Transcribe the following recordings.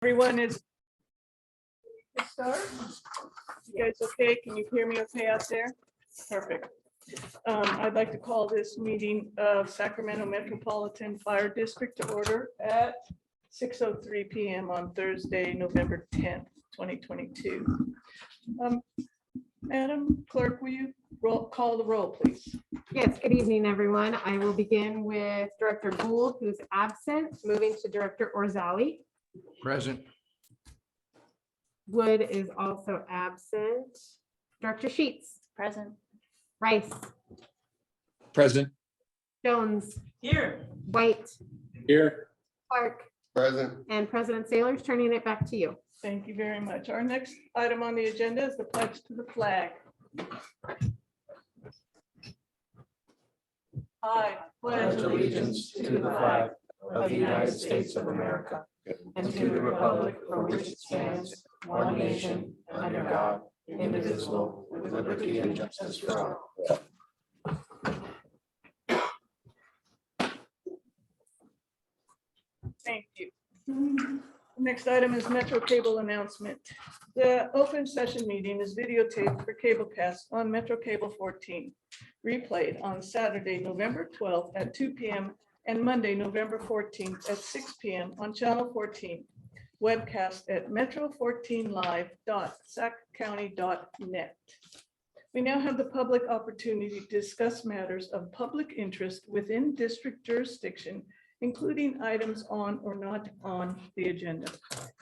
Everyone is start. You guys okay? Can you hear me okay out there? Perfect. I'd like to call this meeting of Sacramento Metropolitan Fire District to order at 6:03 p.m. on Thursday, November 10th, 2022. Madam Clerk, will you call the roll, please? Yes, good evening, everyone. I will begin with Director Gould, who's absent, moving to Director Orzali. Present. Wood is also absent. Director Sheets. Present. Rice. Present. Jones. Here. White. Here. Clark. Present. And President Saylor, turning it back to you. Thank you very much. Our next item on the agenda is the pledge to the flag. I pledge allegiance to the flag of the United States of America and to the republic for which it stands, one nation, under God, indivisible, with liberty and justice for all. Thank you. Next item is Metro Cable announcement. The open session meeting is videotaped for Cablecast on Metro Cable 14, replayed on Saturday, November 12th at 2 p.m. and Monday, November 14th at 6 p.m. on Channel 14, webcast at metro14live.saccounty.net. We now have the public opportunity to discuss matters of public interest within district jurisdiction, including items on or not on the agenda.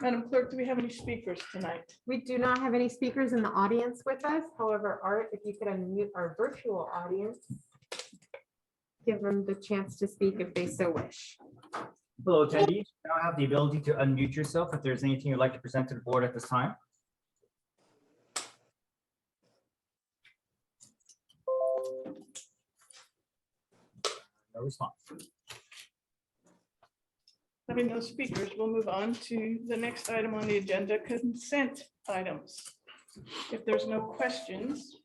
Madam Clerk, do we have any speakers tonight? We do not have any speakers in the audience with us. However, Art, if you could unmute our virtual audience, give them the chance to speak if they so wish. Hello, attendees. You now have the ability to unmute yourself if there's anything you'd like to present to the board at this time. No response. Having no speakers, we'll move on to the next item on the agenda, consent items. If there's no questions,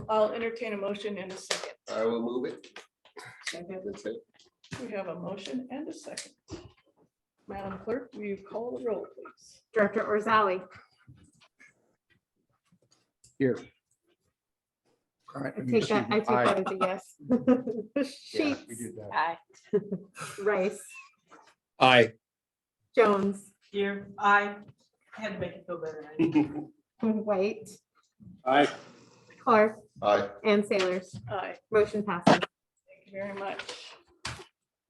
I'll entertain a motion in a second. I will move it. That's it. We have a motion and a second. Madam Clerk, will you call the roll, please? Director Orzali. Here. All right. I take that as a yes. Sheets. Aye. Rice. Aye. Jones. Here, I had to make it feel better. White. Aye. Clark. Aye. And Sailors. Aye. Motion passes. Thank you very much.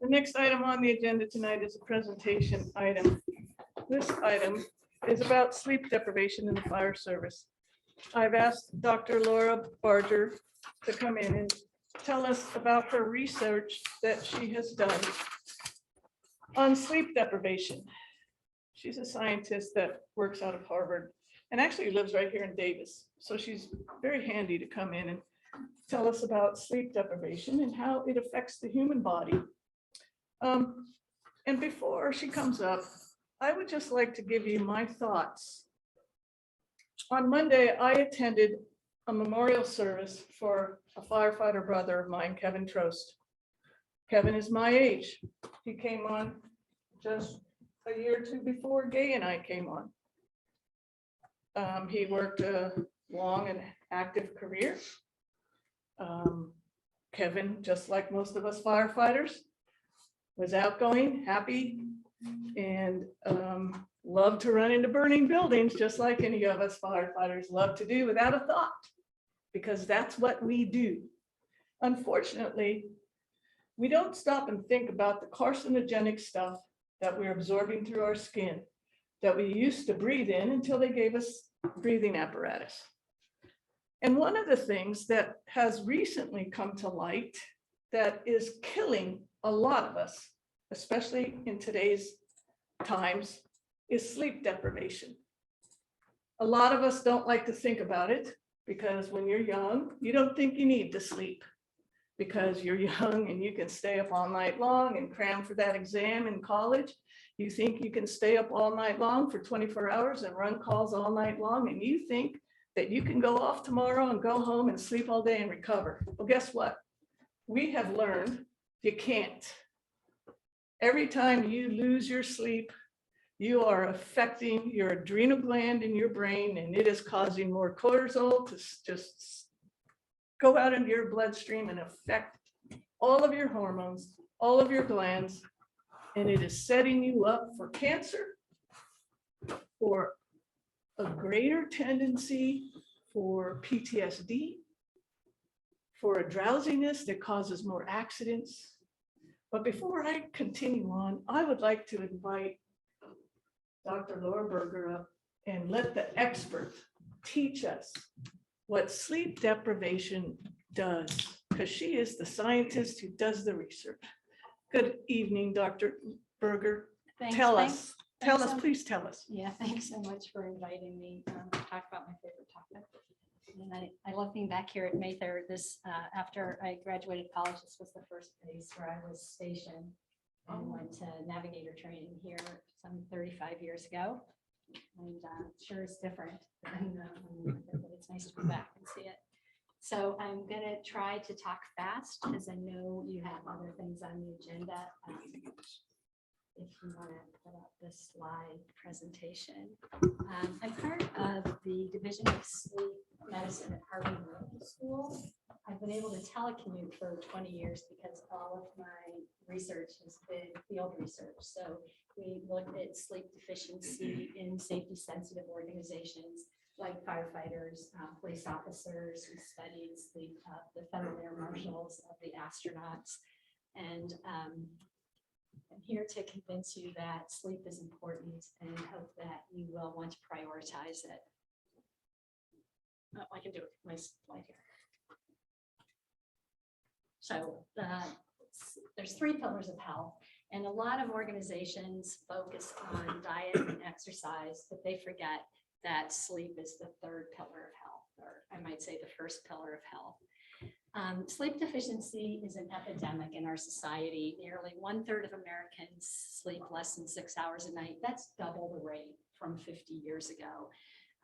The next item on the agenda tonight is a presentation item. This item is about sleep deprivation in the fire service. I've asked Dr. Laura Barger to come in and tell us about her research that she has done on sleep deprivation. She's a scientist that works out of Harvard and actually lives right here in Davis. So she's very handy to come in and tell us about sleep deprivation and how it affects the human body. And before she comes up, I would just like to give you my thoughts. On Monday, I attended a memorial service for a firefighter brother of mine, Kevin Trost. Kevin is my age. He came on just a year or two before Gay and I came on. He worked a long and active career. Kevin, just like most of us firefighters, was outgoing, happy, and loved to run into burning buildings, just like any of us firefighters love to do without a thought, because that's what we do. Unfortunately, we don't stop and think about the carcinogenic stuff that we're absorbing through our skin that we used to breathe in until they gave us breathing apparatus. And one of the things that has recently come to light that is killing a lot of us, especially in today's times, is sleep deprivation. A lot of us don't like to think about it because when you're young, you don't think you need to sleep because you're young and you can stay up all night long and cram for that exam in college. You think you can stay up all night long for 24 hours and run calls all night long, and you think that you can go off tomorrow and go home and sleep all day and recover. Well, guess what? We have learned you can't. Every time you lose your sleep, you are affecting your adrenal gland in your brain, and it is causing more cortisol to just go out into your bloodstream and affect all of your hormones, all of your glands, and it is setting you up for cancer, for a greater tendency for PTSD, for a drowsiness that causes more accidents. But before I continue on, I would like to invite Dr. Laura Berger up and let the expert teach us what sleep deprivation does, because she is the scientist who does the research. Good evening, Dr. Berger. Tell us, please tell us. Yeah, thanks so much for inviting me to talk about my favorite topic. And I love being back here at Mayfair. This, after I graduated college, this was the first place where I was stationed and went to navigator training here some 35 years ago. And sure is different. But it's nice to be back and see it. So I'm going to try to talk fast because I know you have other things on the agenda. If you want to put up this slide presentation. I'm part of the Division of Sleep Medicine at Harvard Medical School. I've been able to telecommute for 20 years because all of my research has been field research. So we looked at sleep deficiency in safety sensitive organizations like firefighters, police officers. We studied sleep, the federal air marshals, of the astronauts. And I'm here to convince you that sleep is important and hope that you will want to prioritize it. Oh, I can do it. My slide here. So there's 3 pillars of health, and a lot of organizations focus on diet and exercise, but they forget that sleep is the 3rd pillar of health, or I might say the 1st pillar of health. Sleep deficiency is an epidemic in our society. Nearly 1/3 of Americans sleep less than 6 hours a night. That's double the rate from 50 years ago.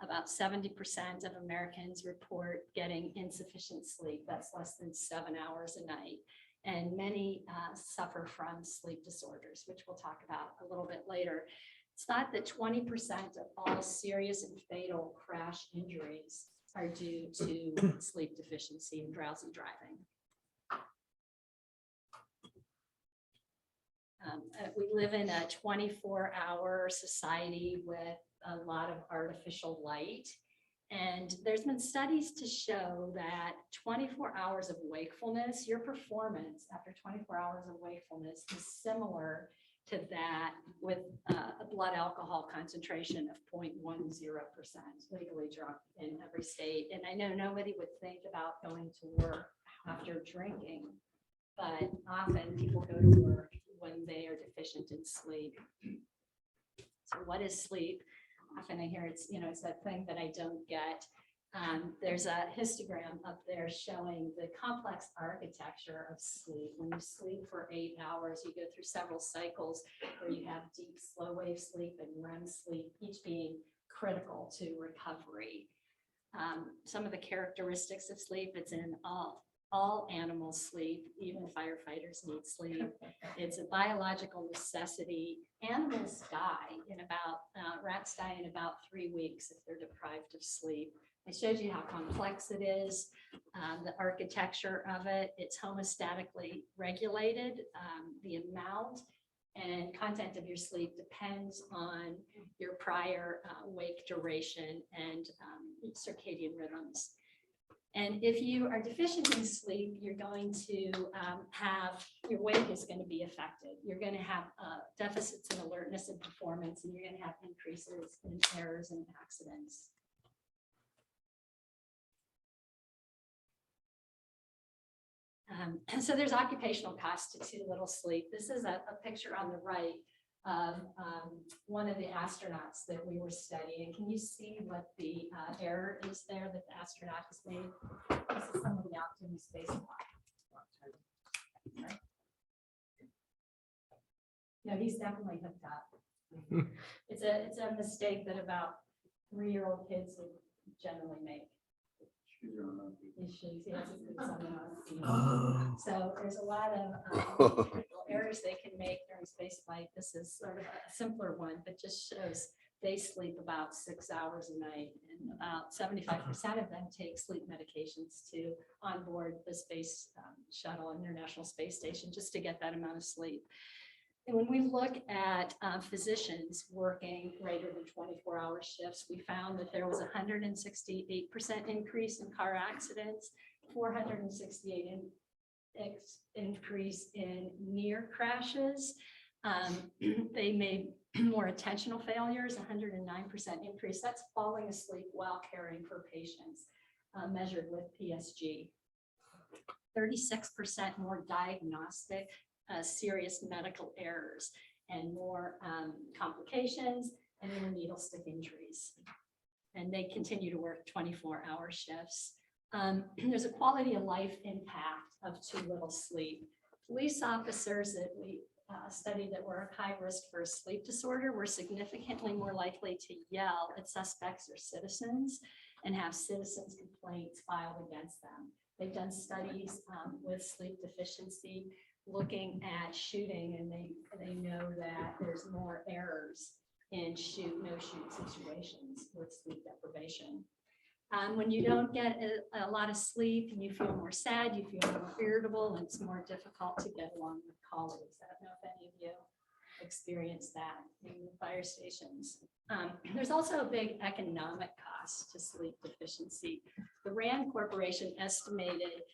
About 70% of Americans report getting insufficient sleep. That's less than 7 hours a night. And many suffer from sleep disorders, which we'll talk about a little bit later. It's thought that 20% of all serious and fatal crash injuries are due to sleep deficiency and drowsy driving. We live in a 24-hour society with a lot of artificial light. And there's been studies to show that 24 hours of wakefulness, your performance after 24 hours of wakefulness is similar to that with a blood alcohol concentration of 0.10% legally drunk in every state. And I know nobody would think about going to work after drinking, but often people go to work when they are deficient in sleep. So what is sleep? Often I hear it's, it's that thing that I don't get. There's a histogram up there showing the complex architecture of sleep. When you sleep for 8 hours, you go through several cycles where you have deep, slow wave sleep and REM sleep, each being critical to recovery. Some of the characteristics of sleep, it's in all animals sleep, even firefighters need sleep. It's a biological necessity. Animals die rats die in about 3 weeks if they're deprived of sleep. I showed you how complex it is, the architecture of it. It's homeostatically regulated. The amount and content of your sleep depends on your prior wake duration and circadian rhythms. And if you are deficient in sleep, you're going to your wake is going to be affected. You're going to have deficits in alertness and performance, and you're going to have increases in errors and accidents. And so there's occupational cost to too little sleep. This is a picture on the right of one of the astronauts that we were studying. Can you see what the error is there that the astronaut has made? This is some of the Optimum spacewalk. Right? No, he's definitely hooked up. It's a mistake that about 3-year-old kids would generally make. Issues, yes, it's someone on. So there's a lot of critical errors they can make during space flight. This is sort of a simpler one, but just shows they sleep about 6 hours a night, and about 75% of them take sleep medications to on board the space shuttle, International Space Station, just to get that amount of sleep. And when we look at physicians working greater than 24-hour shifts, we found that there was a 168% increase in car accidents, 468 increase in near crashes. They made more attentional failures, 109% increase. That's falling asleep while caring for patients, measured with PSG. 36% more diagnostic serious medical errors, and more complications and more needle stick injuries. And they continue to work 24-hour shifts. There's a quality of life impact of too little sleep. Police officers that we studied that were at high risk for a sleep disorder were significantly more likely to yell at suspects or citizens and have citizens' complaints filed against them. They've done studies with sleep deficiency looking at shooting, and they know that there's more errors in no-shoot situations with sleep deprivation. When you don't get a lot of sleep, and you feel more sad, you feel more irritable, and it's more difficult to get along with colleagues. I don't know if any of you experience that in the fire stations. There's also a big economic cost to sleep deficiency. The RAND Corporation estimated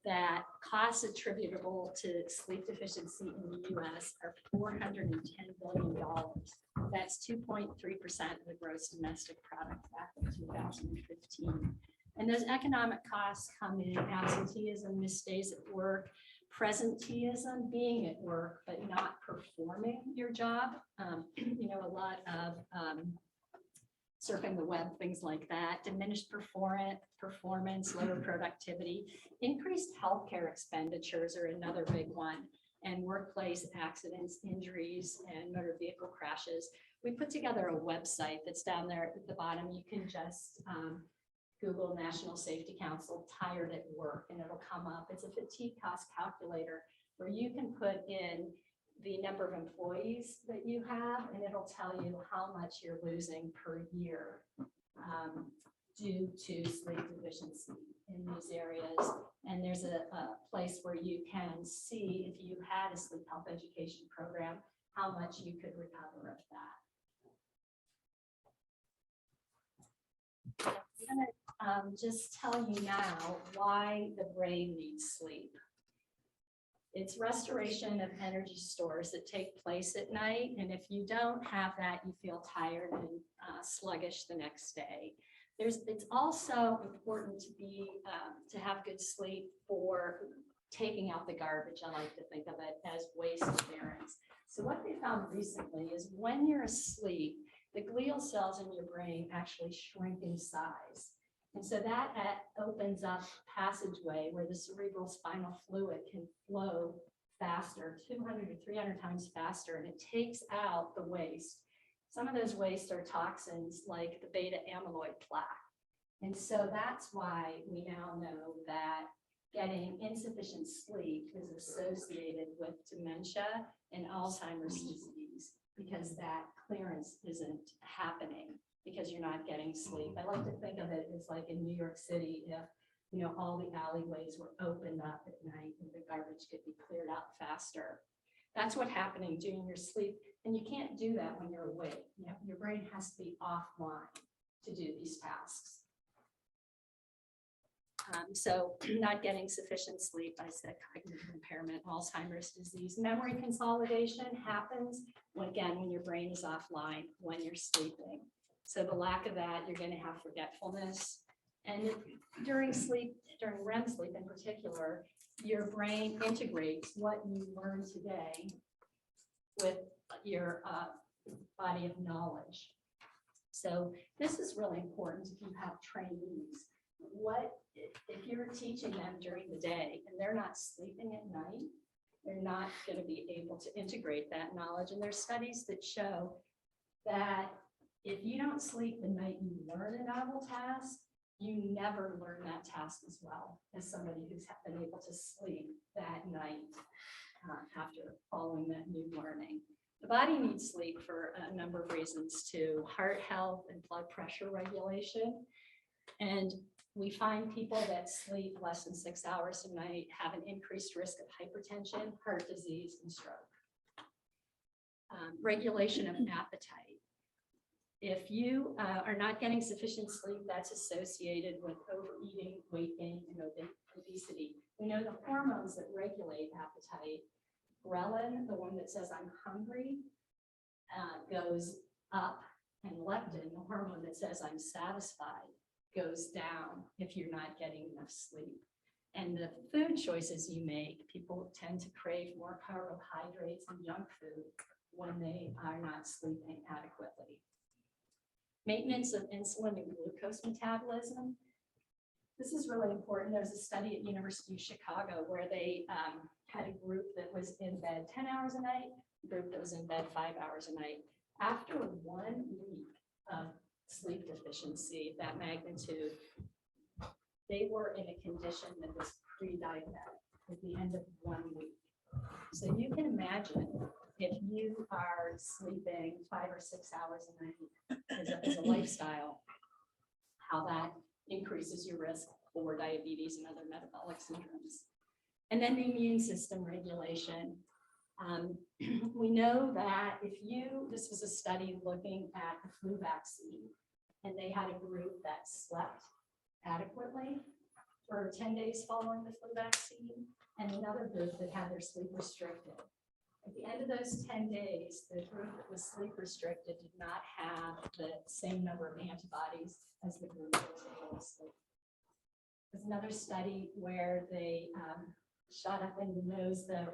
that costs attributable to sleep deficiency in the US are $410 billion. That's 2.3% of the gross domestic product back in 2015. And those economic costs come in absenteeism, missed days at work, presenteeism, being at work, but not performing your job. A lot of surfing the web, things like that, diminished performance, lower productivity, increased healthcare expenditures are another big one, and workplace accidents, injuries, and motor vehicle crashes. We put together a website that's down there at the bottom. You can just Google National Safety Council tired at work, and it'll come up. It's a fatigue cost calculator where you can put in the number of employees that you have, and it'll tell you how much you're losing per year due to sleep deficiency in these areas. And there's a place where you can see, if you had a sleep health education program, how much you could recover of that. I'm going to just tell you now why the brain needs sleep. It's restoration of energy stores that take place at night. And if you don't have that, you feel tired and sluggish the next day. It's also important to have good sleep for taking out the garbage. I like to think of it as waste clearance. So what they found recently is when you're asleep, the glial cells in your brain actually shrink in size. And so that opens up passageway where the cerebral spinal fluid can flow faster, 200 to 300 times faster, and it takes out the waste. Some of those wastes are toxins like the beta amyloid plaque. And so that's why we now know that getting insufficient sleep is associated with dementia and Alzheimer's disease, because that clearance isn't happening because you're not getting sleep. I like to think of it as like in New York City, if all the alleyways were opened up at night and the garbage could be cleared out faster. That's what's happening during your sleep. And you can't do that when you're awake. Your brain has to be offline to do these tasks. So not getting sufficient sleep, I said cognitive impairment, Alzheimer's disease. Memory consolidation happens when your brain is offline, when you're sleeping. So the lack of that, you're going to have forgetfulness. And during sleep, during REM sleep in particular, your brain integrates what you learned today with your body of knowledge. So this is really important if you have trainees. What if you're teaching them during the day and they're not sleeping at night, they're not going to be able to integrate that knowledge. And there's studies that show that if you don't sleep the night you learn a novel task, you never learn that task as well as somebody who's been able to sleep that night. after following that new learning. The body needs sleep for a number of reasons too: heart health and blood pressure regulation. And we find people that sleep less than 6 hours a night have an increased risk of hypertension, heart disease, and stroke. Regulation of appetite. If you are not getting sufficient sleep, that's associated with overeating, weight gain, and obesity. We know the hormones that regulate appetite, ghrelin, the one that says I'm hungry, goes up, and leptin, the hormone that says I'm satisfied, goes down if you're not getting enough sleep. And the food choices you make, people tend to crave more carbohydrates and junk food when they are not sleeping adequately. Maintenance of insulin and glucose metabolism. This is really important. There's a study at University of Chicago where they had a group that was in bed 10 hours a night, a group that was in bed 5 hours a night. After 1 week of sleep deficiency, that magnitude, they were in a condition that was pre-diabetic at the end of 1 week. So you can imagine if you are sleeping 5 or 6 hours a night as a lifestyle, how that increases your risk for diabetes and other metabolic syndromes. And then the immune system regulation. We know that this was a study looking at the flu vaccine, and they had a group that slept adequately for 10 days following the flu vaccine, and another group that had their sleep restricted. At the end of those 10 days, the group that was sleep restricted did not have the same number of antibodies as the group that was able to sleep. There's another study where they shot up in the nose the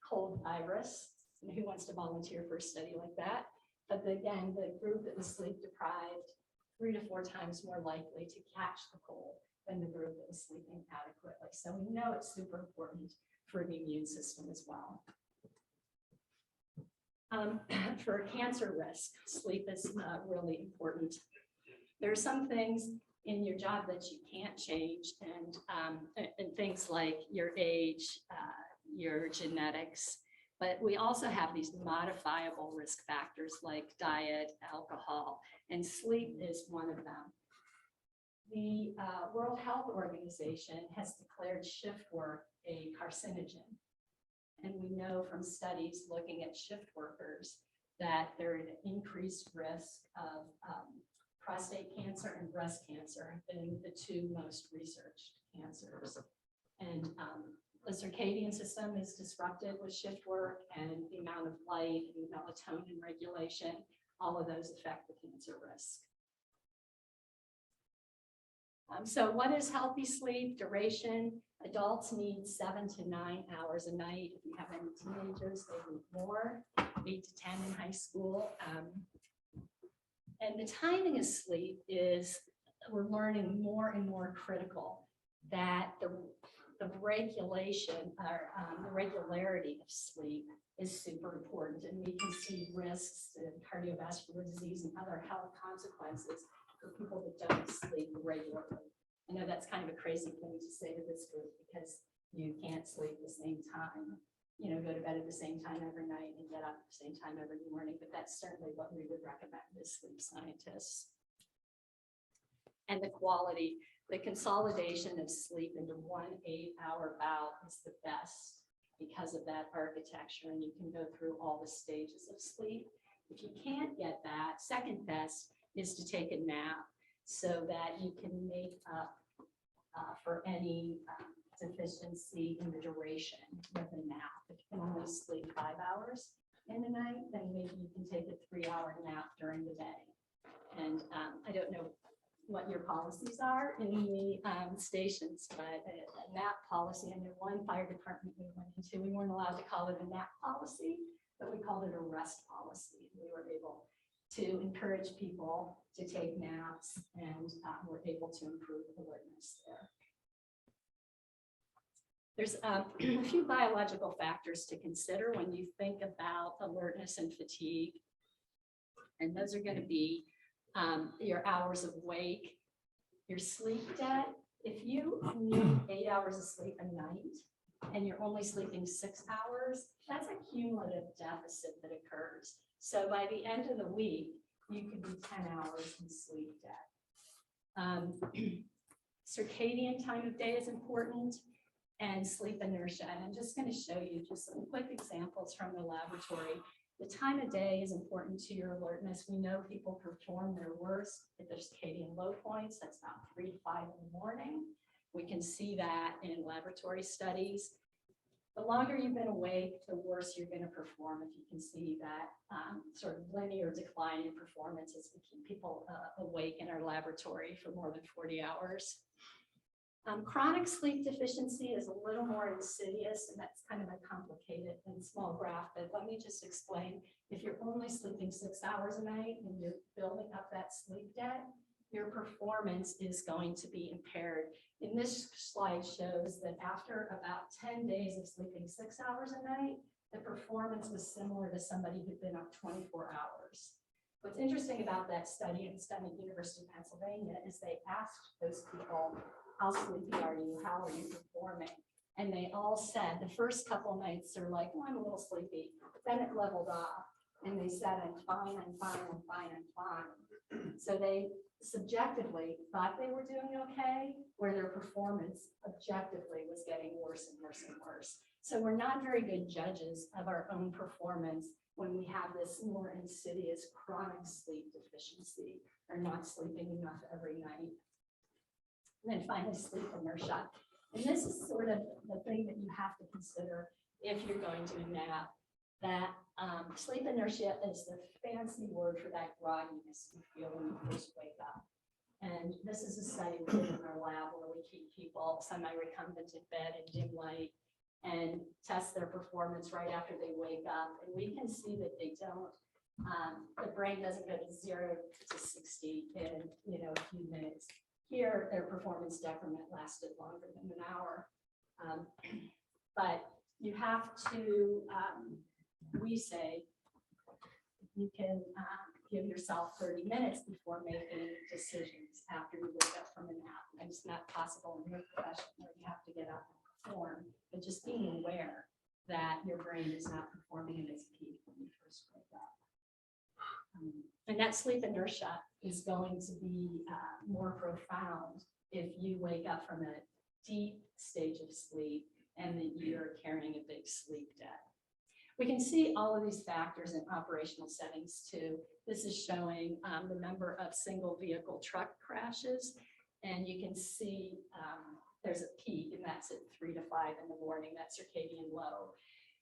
cold virus. And who wants to volunteer for a study like that? But again, the group that was sleep deprived, 3 to 4 times more likely to catch the cold than the group that was sleeping adequately. So we know it's super important for the immune system as well. For cancer risk, sleep is really important. There are some things in your job that you can't change, and things like your age, your genetics, but we also have these modifiable risk factors like diet, alcohol, and sleep is one of them. The World Health Organization has declared shift work a carcinogen. And we know from studies looking at shift workers that they're at an increased risk of prostate cancer and breast cancer have been the 2 most researched cancers. And the circadian system is disrupted with shift work, and the amount of light and melatonin regulation, all of those affect the cancer risk. So what is healthy sleep duration? Adults need 7 to 9 hours a night. If you have any teenagers, they need more, 8 to 10 in high school. And the timing of sleep is, we're learning more and more critical, that the regulation or the regularity of sleep is super important. And we can see risks in cardiovascular disease and other health consequences for people that don't sleep regularly. I know that's kind of a crazy thing to say to this group because you can't sleep the same time, go to bed at the same time every night and get up at the same time every morning, but that's certainly what we would recommend as sleep scientists. And the quality, the consolidation of sleep into 1 8-hour bout is the best because of that architecture, and you can go through all the stages of sleep. If you can't get that, second best is to take a nap so that you can make up for any deficiency in the duration of the nap. If you can only sleep 5 hours in the night, then maybe you can take a 3-hour nap during the day. And I don't know what your policies are in the stations, but a nap policy, I know one fire department we went into, we weren't allowed to call it a nap policy, but we called it a rest policy. We were able to encourage people to take naps, and we're able to improve alertness there. There's a few biological factors to consider when you think about alertness and fatigue. And those are going to be your hours of wake, your sleep debt. If you need 8 hours of sleep a night, and you're only sleeping 6 hours, that's a cumulative deficit that occurs. So by the end of the week, you could be 10 hours in sleep debt. Circadian time of day is important, and sleep inertia. And I'm just going to show you just some quick examples from the laboratory. The time of day is important to your alertness. We know people perform their worst at their circadian low points. That's about 3 to 5 in the morning. We can see that in laboratory studies. The longer you've been awake, the worse you're going to perform. If you can see that sort of linear decline in performance as we keep people awake in our laboratory for more than 40 hours. Chronic sleep deficiency is a little more insidious, and that's kind of a complicated and small graph, but let me just explain. If you're only sleeping 6 hours a night and you're building up that sleep debt, your performance is going to be impaired. And this slide shows that after about 10 days of sleeping 6 hours a night, the performance was similar to somebody who'd been up 24 hours. What's interesting about that study, and it's done at University of Pennsylvania, is they asked those people, how sleepy are you? How are you performing? And they all said the first couple nights they're like, oh, I'm a little sleepy. But then it leveled off. And they said, I'm fine, I'm fine, I'm fine, I'm fine. So they subjectively thought they were doing okay, where their performance objectively was getting worse and worse and worse. So we're not very good judges of our own performance when we have this more insidious chronic sleep deficiency or not sleeping enough every night. And then finally, sleep inertia. And this is sort of the thing that you have to consider if you're going to a nap. That sleep inertia is the fancy word for that grogginess you feel when you first wake up. And this is a study we did in our lab where we keep people semi-recumbent in bed in dim light and test their performance right after they wake up. And we can see that they don't, the brain doesn't go to 0 to 60 in a few minutes. Here, their performance decrement lasted longer than an hour. But you have to, we say, you can give yourself 30 minutes before making decisions after you wake up from a nap. And it's not possible in your profession where you have to get up and perform, but just being aware that your brain is not performing at its peak when you first wake up. And that sleep inertia is going to be more profound if you wake up from a deep stage of sleep and that you're carrying a big sleep debt. We can see all of these factors in operational settings too. This is showing the number of single vehicle truck crashes, and you can see there's a peak, and that's at 3 to 5 in the morning, that circadian low.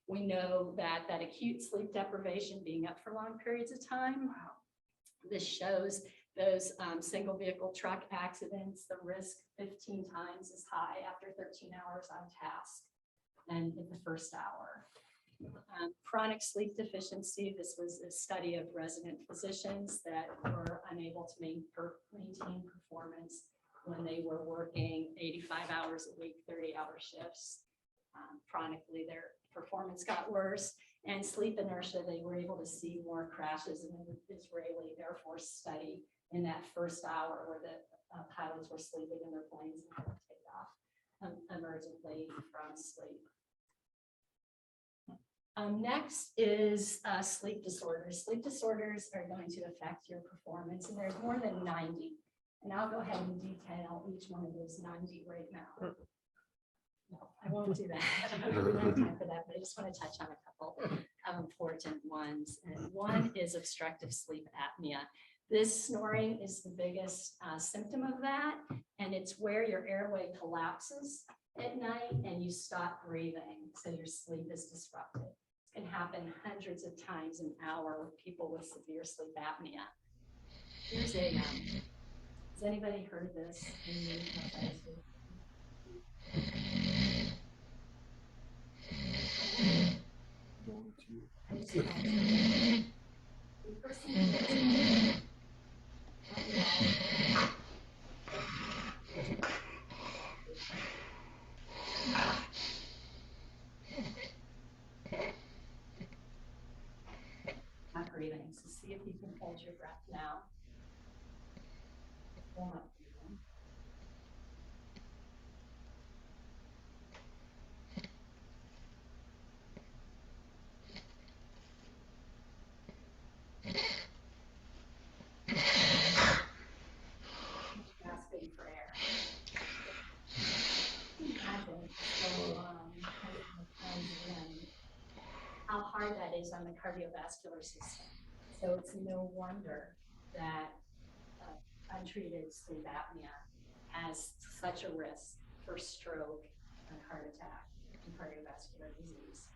We know that acute sleep deprivation, being up for long periods of time, this shows those single vehicle truck accidents, the risk 15 times as high after 13 hours on task than in the first hour. Chronic sleep deficiency, this was a study of resident physicians that were unable to maintain performance when they were working 85 hours a week, 30-hour shifts. Chronically, their performance got worse. And sleep inertia, they were able to see more crashes in an Israeli Air Force study in that first hour where the pilots were sleeping in their planes and had to take off emergently from sleep. Next is sleep disorders. Sleep disorders are going to affect your performance, and there's more than 90. And I'll go ahead and detail each one of those 90 right now. No, I won't do that. We don't have time for that, but I just want to touch on a couple of important ones. And one is obstructive sleep apnea. This snoring is the biggest symptom of that, and it's where your airway collapses at night and you stop breathing, so your sleep is disrupted. It can happen hundreds of times an hour with people with severe sleep apnea. Here's a, has anybody heard this? Not breathing, so see if you can hold your breath now. Not breathing. cardiovascular system. So it's no wonder that untreated sleep apnea has such a risk for stroke and heart attack and cardiovascular disease.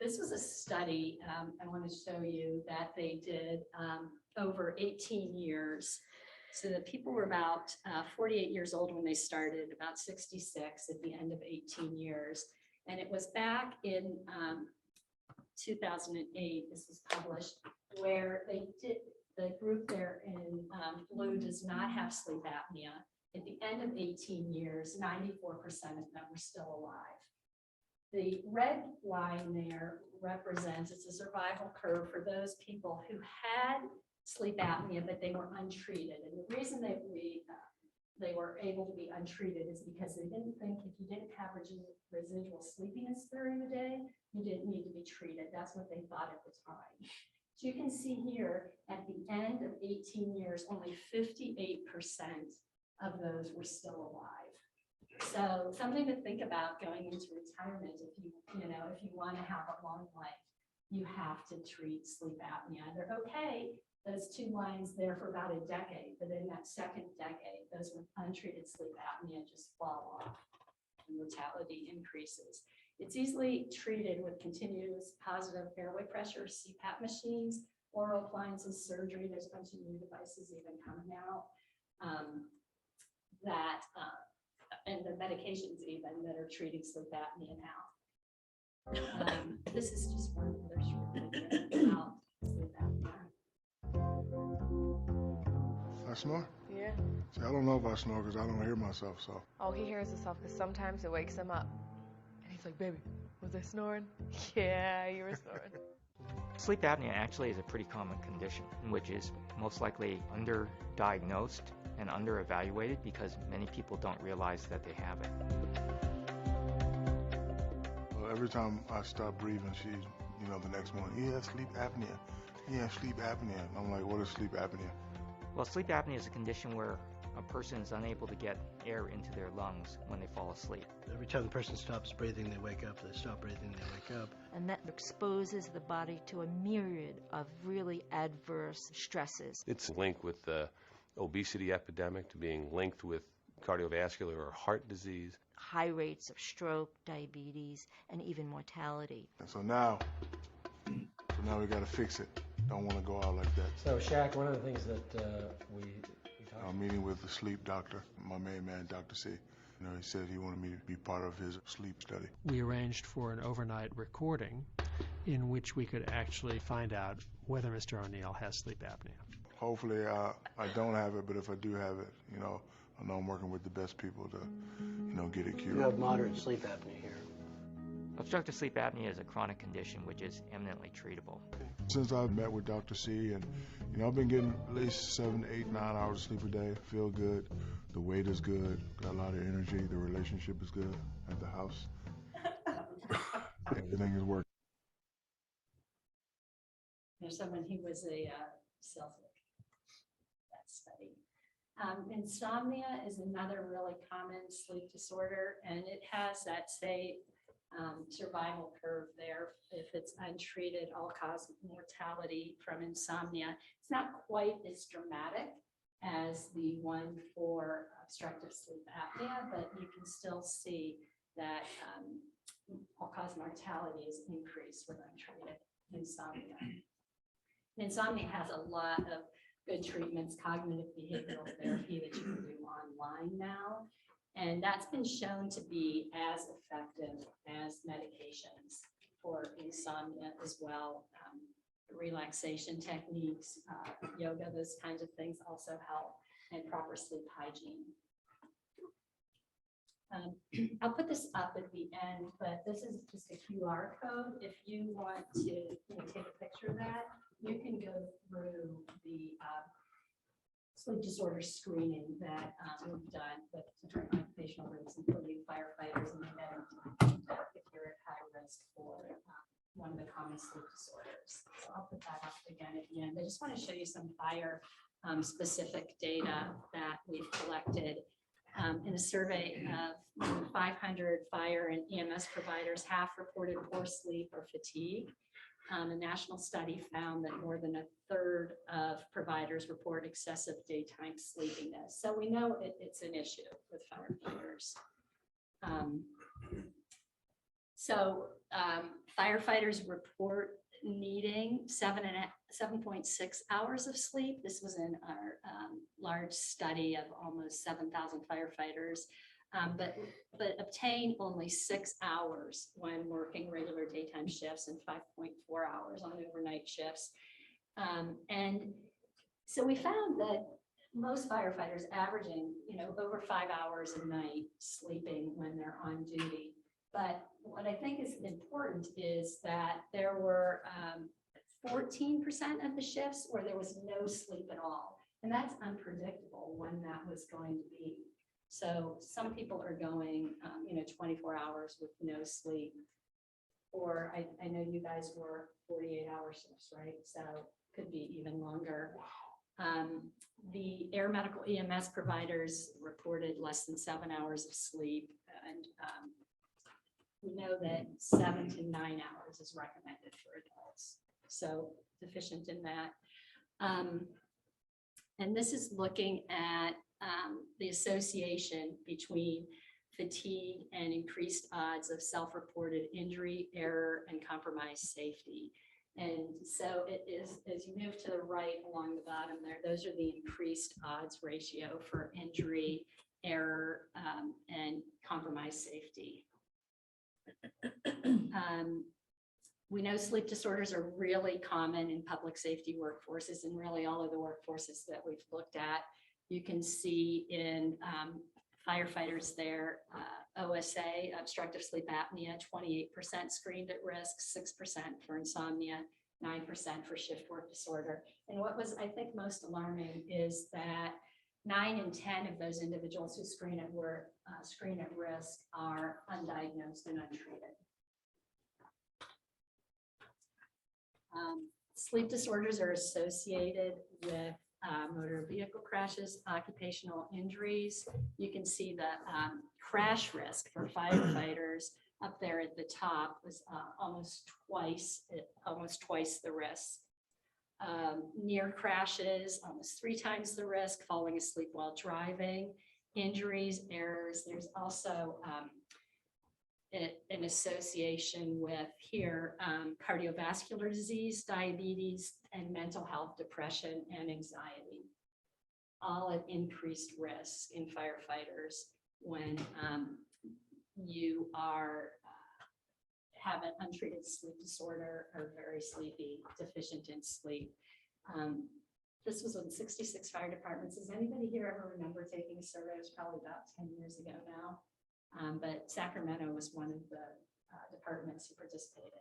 This was a study I want to show you that they did over 18 years. So the people were about 48 years old when they started, about 66 at the end of 18 years. And it was back in 2008, this was published, where they did, the group there in blue does not have sleep apnea. At the end of 18 years, 94% of them were still alive. The red line there represents, it's a survival curve for those people who had sleep apnea, but they were untreated. And the reason that they were able to be untreated is because they didn't think if you didn't have residual sleepiness during the day, you didn't need to be treated. That's what they thought at the time. So you can see here at the end of 18 years, only 58% of those were still alive. So something to think about going into retirement. If you want to have a long life, you have to treat sleep apnea. They're okay, those two lines there for about a decade, but in that second decade, those with untreated sleep apnea just fall off and mortality increases. It's easily treated with continuous positive airway pressure, CPAP machines, oral appliances, surgery. There's a bunch of new devices even coming out and the medications even that are treating sleep apnea now. This is just one other short video about sleep apnea. I snore? Yeah. See, I don't know if I snore because I don't hear myself, so. Oh, he hears himself because sometimes it wakes him up. And he's like, baby, was I snoring? Yeah, you were snoring. Sleep apnea actually is a pretty common condition, which is most likely underdiagnosed and under-evaluated because many people don't realize that they have it. Well, every time I stop breathing, she, the next morning, he has sleep apnea. He has sleep apnea. And I'm like, what is sleep apnea? Well, sleep apnea is a condition where a person is unable to get air into their lungs when they fall asleep. Every time the person stops breathing, they wake up. They stop breathing, they wake up. And that exposes the body to a myriad of really adverse stresses. It's linked with the obesity epidemic, to being linked with cardiovascular or heart disease. High rates of stroke, diabetes, and even mortality. And so now we got to fix it. Don't want to go out like that. So, Shaq, one of the things that we talked I'm meeting with the sleep doctor, my main man, Dr. C. He said he wanted me to be part of his sleep study. We arranged for an overnight recording in which we could actually find out whether Mr. O'Neill has sleep apnea. Hopefully I don't have it, but if I do have it, I know I'm working with the best people to, get it cured. You have moderate sleep apnea here. Obstructive sleep apnea is a chronic condition which is eminently treatable. Since I've met with Dr. C, and I've been getting at least 7, 8, 9 hours of sleep a day. Feel good. The weight is good. Got a lot of energy. The relationship is good at the house. Everything is working. There's someone who was a Celtic, that study. Insomnia is another really common sleep disorder, and it has that same survival curve there. If it's untreated, all-cause mortality from insomnia. It's not quite as dramatic as the one for obstructive sleep apnea, but you can still see that all-cause mortality is increased with untreated insomnia. Insomnia has a lot of good treatments, cognitive behavioral therapy that you can do online now. And that's been shown to be as effective as medications for insomnia as well. Relaxation techniques, yoga, those kinds of things also help, and proper sleep hygiene. I'll put this up at the end, but this is just a QR code. If you want to take a picture of that, you can go through the sleep disorder screening that we've done with different occupational groups, including firefighters, and if you're at high risk for one of the common sleep disorders. So I'll put that up again at the end. I just want to show you some fire specific data that we've collected. In a survey of more than 500 fire and EMS providers, half reported poor sleep or fatigue. A national study found that more than a third of providers report excessive daytime sleepiness. So we know it's an issue with firefighters. Firefighters report needing 7.6 hours of sleep. This was in our large study of almost 7,000 firefighters, but obtain only 6 hours when working regular daytime shifts and 5.4 hours on overnight shifts. And so we found that most firefighters averaging, over 5 hours a night sleeping when they're on duty. But what I think is important is that there were 14% of the shifts where there was no sleep at all. And that's unpredictable when that was going to be. So some people are going, 24 hours with no sleep. Or I know you guys work 48-hour shifts, right? So could be even longer. The air medical EMS providers reported less than 7 hours of sleep. And we know that 7 to 9 hours is recommended for adults. So deficient in that. And this is looking at the association between fatigue and increased odds of self-reported injury, error, and compromised safety. And so it is, as you move to the right along the bottom there, those are the increased odds ratio for injury, error, and compromised safety. We know sleep disorders are really common in public safety workforces and really all of the workforces that we've looked at. You can see in firefighters there, OSA, obstructive sleep apnea, 28% screened at risk, 6% for insomnia, 9% for shift work disorder. And what was, I think, most alarming is that 9 in 10 of those individuals who screen at risk are undiagnosed and untreated. Sleep disorders are associated with motor vehicle crashes, occupational injuries. You can see the crash risk for firefighters up there at the top was almost twice the risk. Near crashes, almost 3 times the risk, falling asleep while driving, injuries, errors. There's also an association with here cardiovascular disease, diabetes, and mental health, depression, and anxiety, all at increased risk in firefighters when you have an untreated sleep disorder or very sleepy, deficient in sleep. This was with 66 fire departments. Does anybody here ever remember taking a survey? It was probably about 10 years ago now. But Sacramento was one of the departments who participated.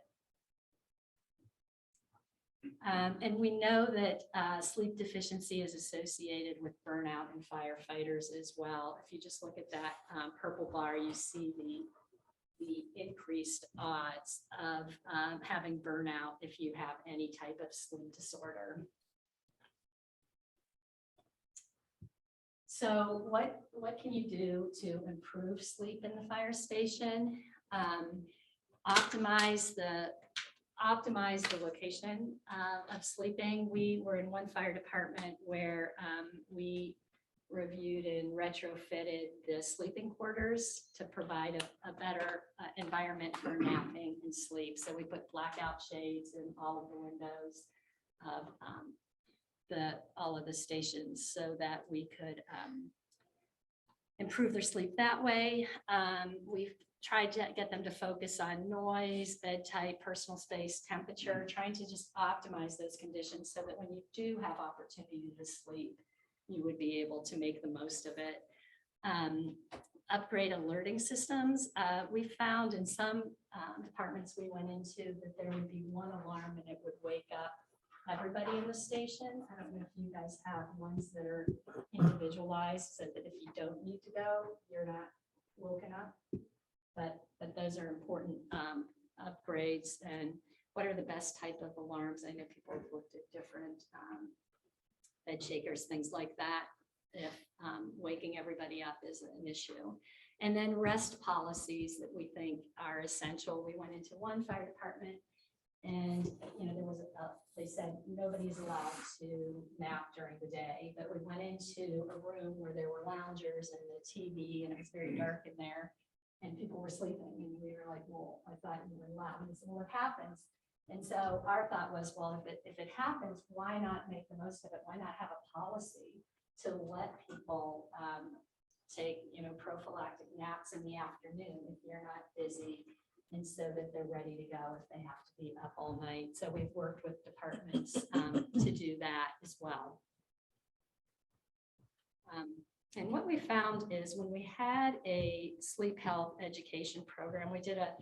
And we know that sleep deficiency is associated with burnout in firefighters as well. If you just look at that purple bar, you see the increased odds of having burnout if you have any type of sleep disorder. So what can you do to improve sleep in the fire station? Optimize the location of sleeping. We were in one fire department where we reviewed and retrofitted the sleeping quarters to provide a better environment for napping and sleep. So we put blackout shades in all of the windows of all of the stations so that we could improve their sleep that way. We've tried to get them to focus on noise, bed type, personal space, temperature, trying to just optimize those conditions so that when you do have opportunity to sleep, you would be able to make the most of it. Upgrade alerting systems. We found in some departments we went into that there would be one alarm and it would wake up everybody in the station. I don't know if you guys have ones that are individualized so that if you don't need to go, you're not woken up. But those are important upgrades. And what are the best type of alarms? I know people have looked at different bed shakers, things like that. if waking everybody up is an issue. And then rest policies that we think are essential. We went into one fire department and, there was they said nobody's allowed to nap during the day, but we went into a room where there were loungers and the TV and it was very dark in there and people were sleeping and we were like, well, I thought you were allowed. And so what happens? And so our thought was, well, if it happens, why not make the most of it? Why not have a policy to let people take, prophylactic naps in the afternoon if you're not busy, and so that they're ready to go if they have to be up all night. So we've worked with departments to do that as well. And what we found is when we had a sleep health education program, we did a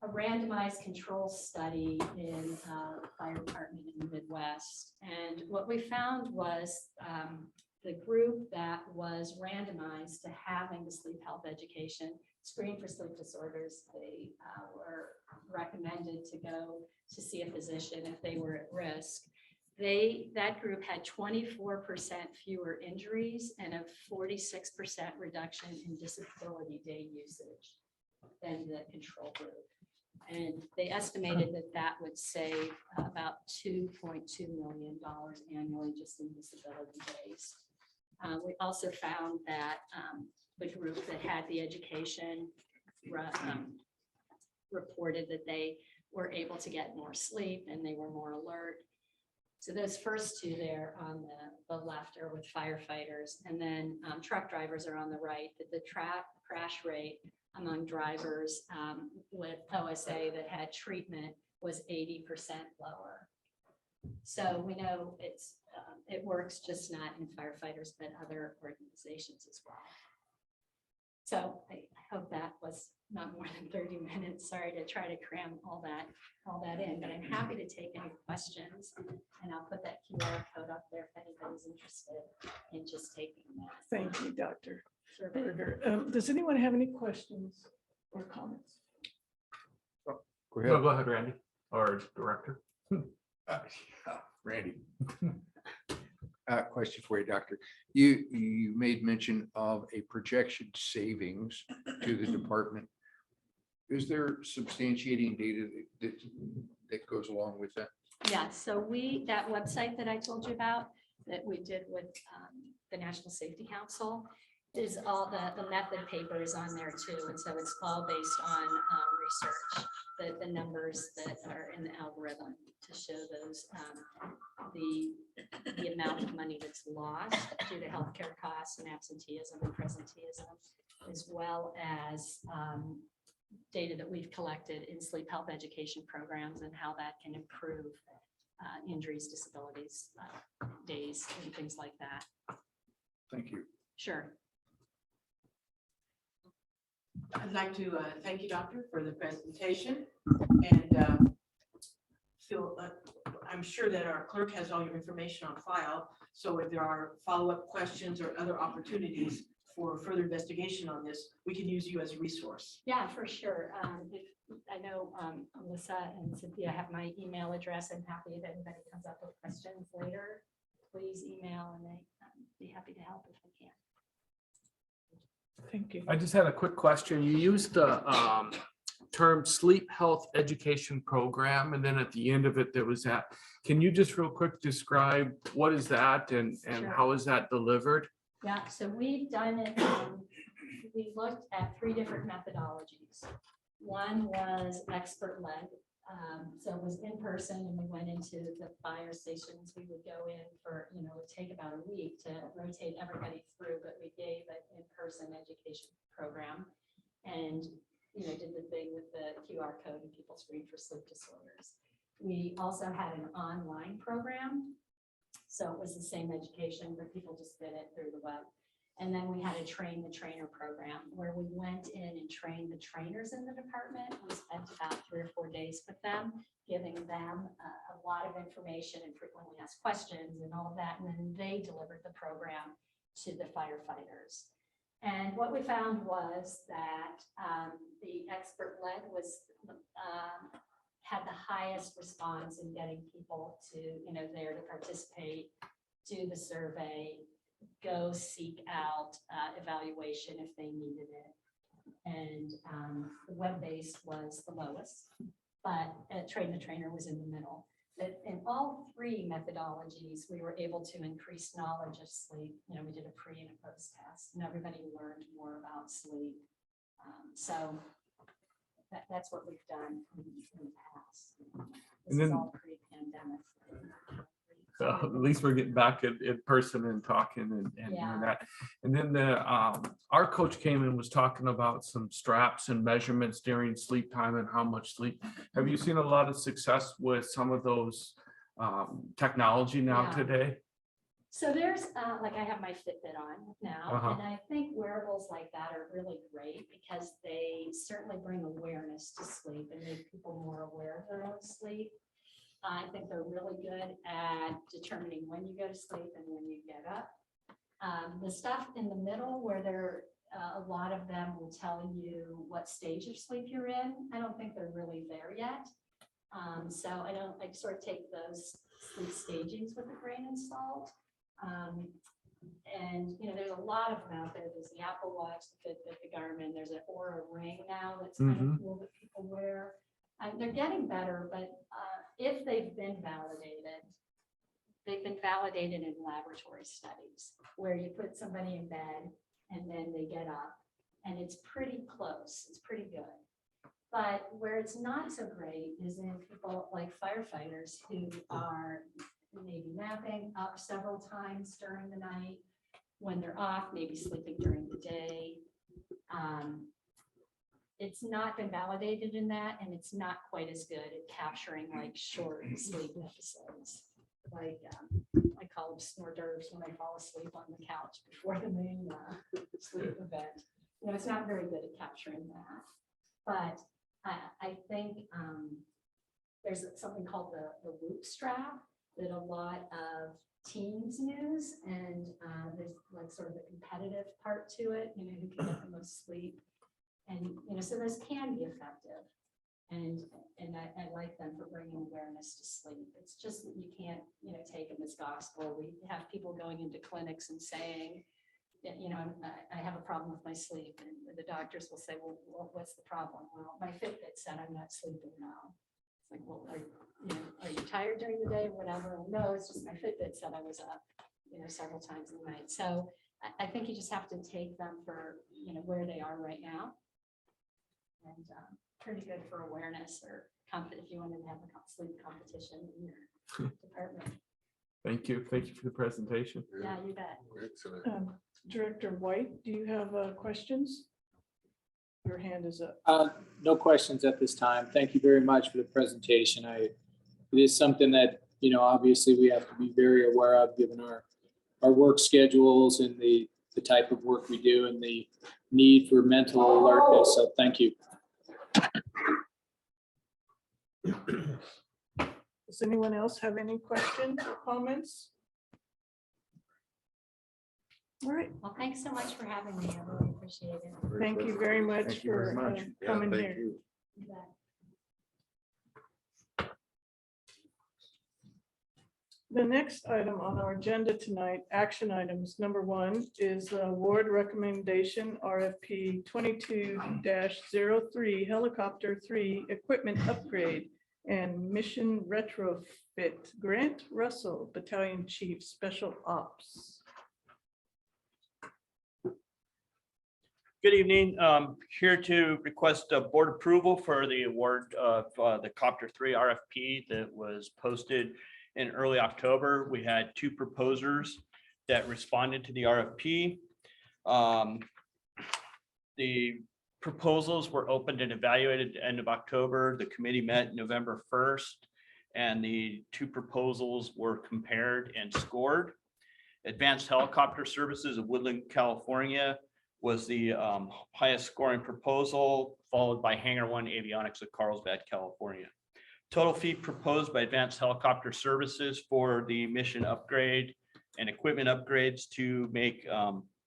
randomized control study in a fire department in the Midwest. And what we found was the group that was randomized to having the sleep health education screened for sleep disorders, they were recommended to go to see a physician if they were at risk. That group had 24% fewer injuries and a 46% reduction in disability day usage than the control group. And they estimated that would save about $2.2 million annually just in disability days. We also found that the group that had the education reported that they were able to get more sleep and they were more alert. So those first two there on the left are with firefighters, and then truck drivers are on the right. That the crash rate among drivers with OSA that had treatment was 80% lower. So we know it works, just not in firefighters, but other organizations as well. So I hope that was not more than 30 minutes. Sorry to try to cram all that in, but I'm happy to take any questions, and I'll put that QR code up there if anybody's interested in just taking that. Thank you, Dr. survey. Berger. Does anyone have any questions or comments? Go No, go ahead, Randy, or Director. Randy. Question for you, Doctor. You made mention of a projection savings to the department. Is there substantiating data that goes along with that? Yeah, so that website that I told you about that we did with the National Safety Council is all the method paper is on there too. And so it's all based on research, the numbers that are in the algorithm to show those, the amount of money that's lost due to healthcare costs and absenteeism and presenteeism, as well as data that we've collected in sleep health education programs and how that can improve injuries, disabilities, days, and things like that. Thank you. Sure. I'd like to thank you, Doctor, for the presentation, and I'm sure that our clerk has all your information on file. So if there are follow-up questions or other opportunities for further investigation on this, we can use you as a resource. Yeah, for sure. I know Melissa and Cynthia have my email address. I'm happy if anybody comes up with questions later, please email, and they'd be happy to help if I can. Thank you. I just had a quick question. You used the term sleep health education program, and then at the end of it, there was that. Can you just real quick describe what is that and Sure. how is that delivered? Yeah, so we've done it. We looked at 3 different methodologies. One was expert led. So it was in person, and we went into the fire stations. We would go in for, it would take about a week to rotate everybody through, but we gave an in-person education program and, did the thing with the QR code and people screened for sleep disorders. We also had an online program. So it was the same education, but people just did it through the web. And then we had a train the trainer program where we went in and trained the trainers in the department. We spent about 3 or 4 days with them, giving them a lot of information and frequently asked questions and all of that. And then they delivered the program to the firefighters. And what we found was that the expert led was had the highest response in getting people to, there to participate, do the survey. go seek out evaluation if they needed it. And the web-based was the lowest, but train the trainer was in the middle. But in all three methodologies, we were able to increase knowledge of sleep. You know, we did a pre and a post test, and everybody learned more about sleep. So that's what we've done in the past. This And then- is all pre-pandemic. At least we're getting back in person and talking and Yeah. doing that. And then our coach came and was talking about some straps and measurements during sleep time and how much sleep. Have you seen a lot of success with some of those technology now Yeah. today? So there's, like I have my Fitbit on now, Uh-huh. and I think wearables like that are really great because they certainly bring awareness to sleep and make people more aware of their own sleep. I think they're really good at determining when you go to sleep and when you get up. The stuff in the middle where a lot of them will tell you what stage of sleep you're in, I don't think they're really there yet. So I sort of take those sleep stagings with a grain of salt. And, you know, there's a lot of them out there. There's the Apple Watch, the Fitbit, the Garmin. There's an Oura Ring now that's kind of cool that people wear. They're getting better, but if they've been validated in laboratory studies where you put somebody in bed and then they get up and it's pretty close, it's pretty good. But where it's not so great is in people like firefighters who are maybe napping up several times during the night, when they're off, maybe sleeping during the day. It's not been validated in that, and it's not quite as good at capturing like short sleep episodes. Like I call them snore derves when I fall asleep on the couch before the main sleep event. You know, it's not very good at capturing that. But I think there's something called the Whoop strap that a lot of teens use, and there's like sort of a competitive part to it. You know, who can get the most sleep. And, you know, so those can be effective. And I like them for bringing awareness to sleep. It's just that you can't, you know, take them as gospel. We have people going into clinics and saying, you know, I have a problem with my sleep. And the doctors will say, well, what's the problem? Well, my Fitbit said I'm not sleeping now. It's like, well, are you tired during the day or whatever? Well, no, it's just my Fitbit said I was up, you know, several times in the night. So I think you just have to take them for, you know, where they are right now. And pretty good for awareness or if you wanted to have a sleep competition in your department. Thank you. Thank you for the presentation. Yeah, you bet. Excellent. Director White, do you have questions? Your hand is up. No questions at this time. Thank you very much for the presentation. It is something that, you know, obviously we have to be very aware of given our work schedules and the type of work we do and the need for mental alertness. So thank you. Does anyone else have any questions or comments? All right, Well, thanks so much for having me. I really appreciate it. thank you very much Thank you very for much. coming here. You bet. The next item on our agenda tonight, action items, number 1 is the award recommendation RFP 22-03 Helicopter 3 Equipment Upgrade and Mission Retrofit. Grant Russell, Battalion Chief, Special Ops. Good evening. Here to request a board approval for the award of the Copter 3 RFP that was posted in early October. We had 2 proposers that responded to the RFP. The proposals were opened and evaluated at the end of October. The committee met November 1st, and the 2 proposals were compared and scored. Advanced Helicopter Services of Woodland, California was the highest scoring proposal, followed by Hangar One Avionics of Carlsbad, California. Total fee proposed by Advanced Helicopter Services for the mission upgrade and equipment upgrades to make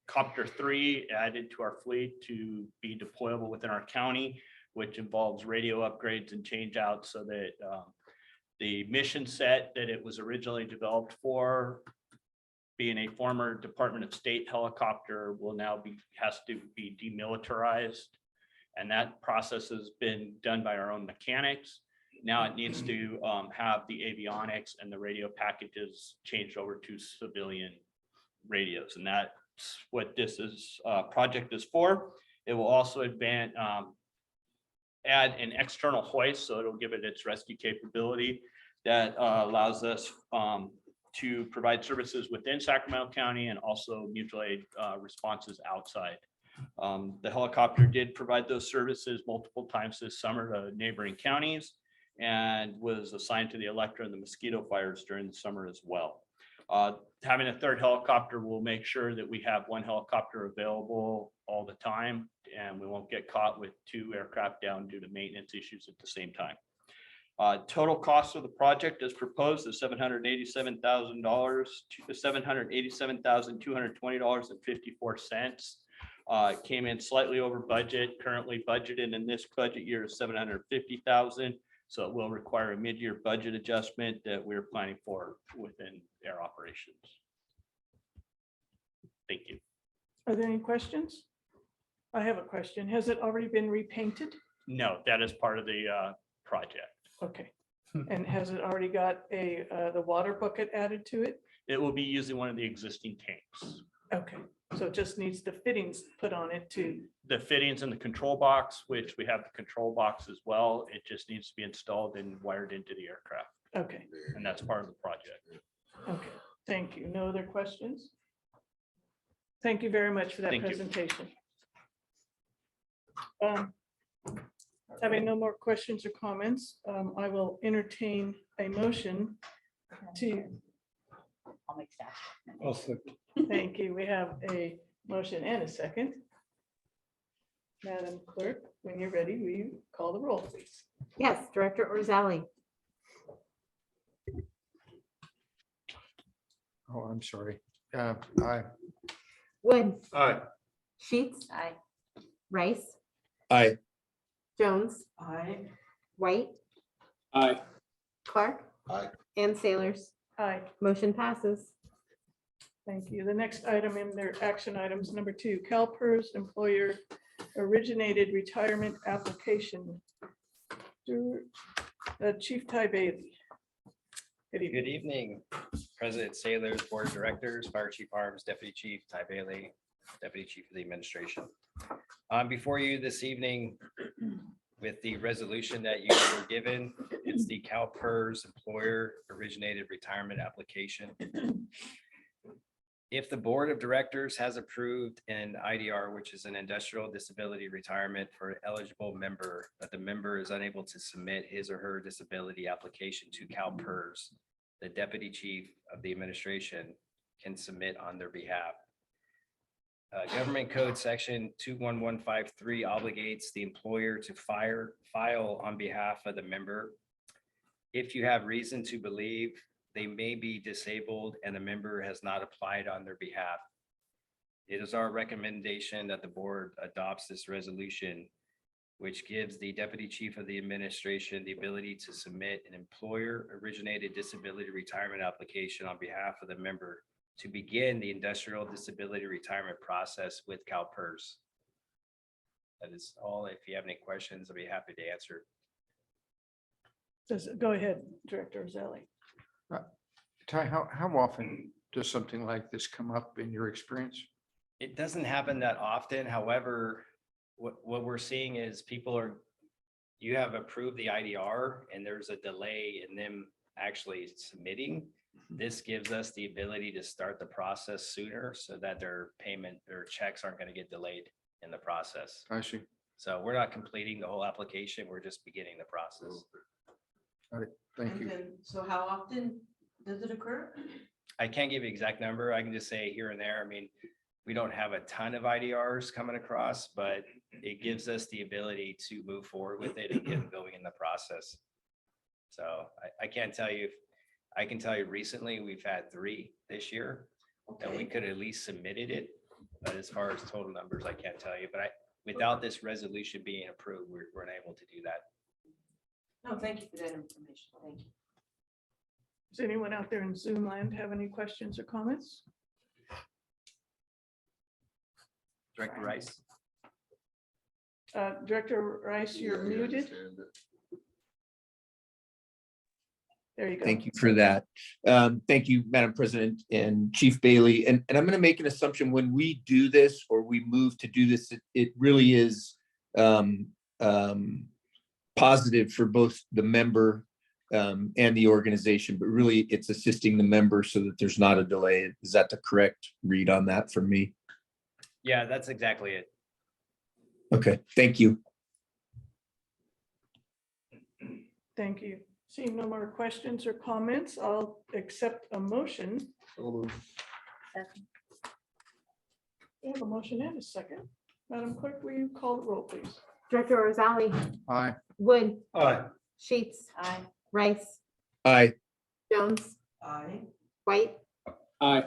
Copter 3 added to our fleet to be deployable within our county, which involves radio upgrades and change outs so that the mission set that it was originally developed for being a former Department of State helicopter, will now has to be demilitarized. And that process has been done by our own mechanics. Now it needs to have the avionics and the radio packages changed over to civilian radios. And that's what this project is for. It will also add an external hoist, so it'll give it its rescue capability that allows us to provide services within Sacramento County and also mutual aid responses outside. The helicopter did provide those services multiple times this summer to neighboring counties and was assigned to the Electra and the mosquito fires during the summer as well. Having a third helicopter will make sure that we have one helicopter available all the time, and we won't get caught with two aircraft down due to maintenance issues at the same time. Total cost of the project as proposed is $787,000 to $787,220.54. Came in slightly over budget. Currently budgeted in this budget year is $750,000. So it will require a mid-year budget adjustment that we're planning for within air operations. Thank you. Are there any questions? I have a question. Has it already been repainted? No, that is part of the project. Okay. And has it already got the water bucket added to it? It will be using one of the existing tanks. Okay, so it just needs the fittings put on it too. The fittings in the control box, which we have the control box as well. It just needs to be installed and wired into the aircraft. Okay. And that's part of the project. Okay, thank you. No other questions? Thank you very much for that Thank you. presentation. Having no more questions or comments, I will entertain a motion to. I'll make that. Thank you. We have a motion and a second. Madam Clerk, when you're ready, will you call the roll, please? Yes, Director Orzali, Oh, I'm sorry. Aye. Wood, Aye. Sheets, Aye. Rice, Aye. Jones, Aye. White, Aye. Clark, Aye. and Sailors. Aye. Motion passes. Thank you. The next item in their action items, number 2, CalPERS employer originated retirement application. Chief Ty Bailey. Good evening. Good evening, President Sailors, Board of Directors, Fire Chief Arms, Deputy Chief Ty Bailey, Deputy Chief of the Administration. Before you this evening with the resolution that you were given, it's the CalPERS employer originated retirement application. If the Board of Directors has approved an IDR, which is an industrial disability retirement for an eligible member, but the member is unable to submit his or her disability application to CalPERS, the Deputy Chief of the Administration can submit on their behalf. Government Code Section 21153 obligates the employer to file on behalf of the member. If you have reason to believe they may be disabled and the member has not applied on their behalf, it is our recommendation that the board adopts this resolution, which gives the Deputy Chief of the Administration the ability to submit an employer originated disability retirement application on behalf of the member to begin the industrial disability retirement process with CalPERS. That is all. If you have any questions, I'll be happy to answer. Go ahead, Director Orzali. Ty, how often does something like this come up in your experience? It doesn't happen that often. However, what we're seeing is you have approved the IDR and there's a delay in them actually submitting. This gives us the ability to start the process sooner so that their checks aren't going to get delayed in the process. I see. So we're not completing the whole application. We're just beginning the process. All right, thank you. So how often does it occur? I can't give you an exact number. I can just say here and there. I mean, we don't have a ton of IDRs coming across, but it gives us the ability to move forward with it and get going in the process. So I can't tell you. I can tell you recently we've had 3 this year and we could at least submitted it. But as far as total numbers, I can't tell you. But without this resolution being approved, we're unable to do that. No, thank you for that information. Thank you. Does anyone out there in Zoom land have any questions or comments? Director Rice. Director Rice, you're muted. There you go. Thank you for that. Thank you, Madam President and Chief Bailey. And I'm going to make an assumption when we do this or we move to do this, it really is positive for both the member and the organization, but really it's assisting the member so that there's not a delay. Is that the correct read on that from me? Yeah, that's exactly it. Okay, thank you. Thank you. Seeing no more questions or comments, I'll accept a motion. We have a motion and a second. Madam Clerk, will you call the roll, please? Director Rosali, Aye. Wood, Aye. Sheets, Aye. Rice, Aye. Jones, Aye. White, Aye.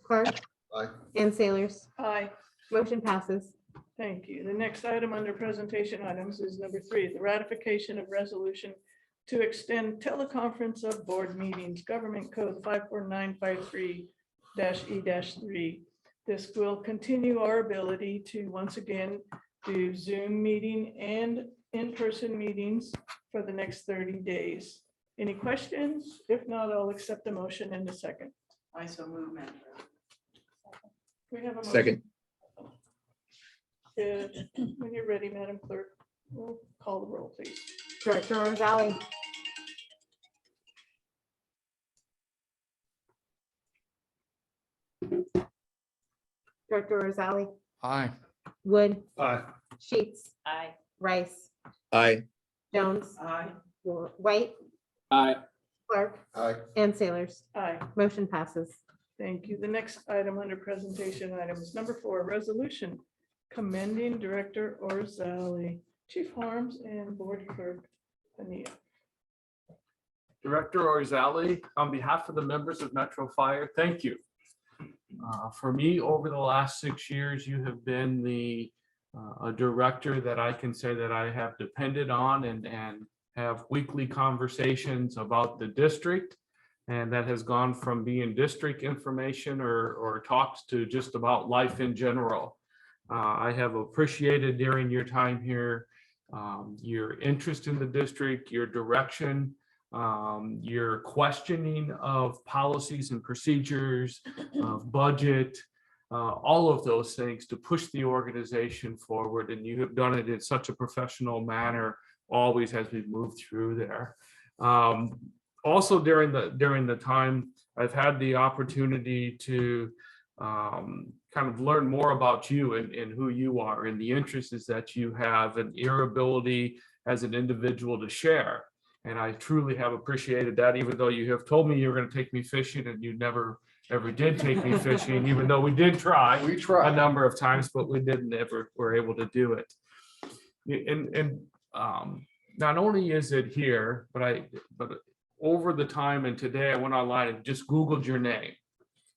Clark, Aye. and Sailors. Aye. Motion passes. Thank you. The next item under presentation items is number 3, the ratification of resolution to extend teleconference of board meetings, Government Code 54953-E-3. This will continue our ability to once again do Zoom meeting and in-person meetings for the next 30 days. Any questions? If not, I'll accept the motion in a second. I so move, Madam President. We have a motion. Second. When you're ready, Madam Clerk, we'll call the roll, please. Director Rosali, Director Rosali, Aye. Wood, Aye. Sheets, Aye. Rice, Aye. Jones, Aye. White, Aye. Clark, Aye. and Sailors. Aye. Motion passes. Thank you. The next item under presentation item is number 4, resolution commending Director Orzali, Chief Harms, and Board Clerk Ania. Director Orzali, on behalf of the members of Metro Fire, thank you. For me, over the last 6 years, you have been a director that I can say that I have depended on and have weekly conversations about the district. And that has gone from being district information or talks to just about life in general. I have appreciated during your time here, your interest in the district, your direction, your questioning of policies and procedures, of budget, all of those things to push the organization forward. And you have done it in such a professional manner, always as we move through there. Also during the time, I've had the opportunity to kind of learn more about you and who you are and the interests that you have and your ability as an individual to share. And I truly have appreciated that, even though you have told me you were going to take me fishing and you never ever did take me fishing, even though we did try. We tried a number of times, but we didn't ever were able to do it. And not only is it here, but over the time and today I went online and just Googled your name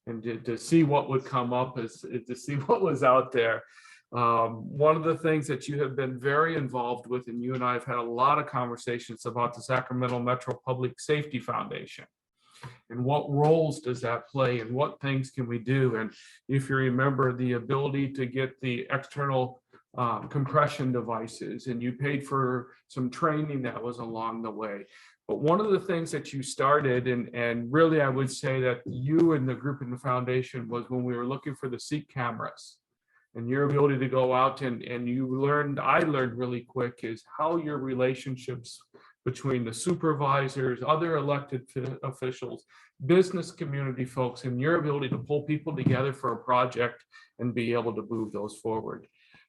and to see what would come up is to see what was out there. One of the things that you have been very involved with, and you and I have had a lot of conversations about the Sacramento Metro Public Safety Foundation. And what roles does that play and what things can we do? And if you remember the ability to get the external compression devices, and you paid for some training that was along the way. But one of the things that you started, and really I would say that you and the group in the foundation, was when we were looking for the seat cameras. And your ability to go out and I learned really quick is how your relationships between the supervisors, other elected officials, business community folks, and your ability to pull people together for a project and be able to move those forward.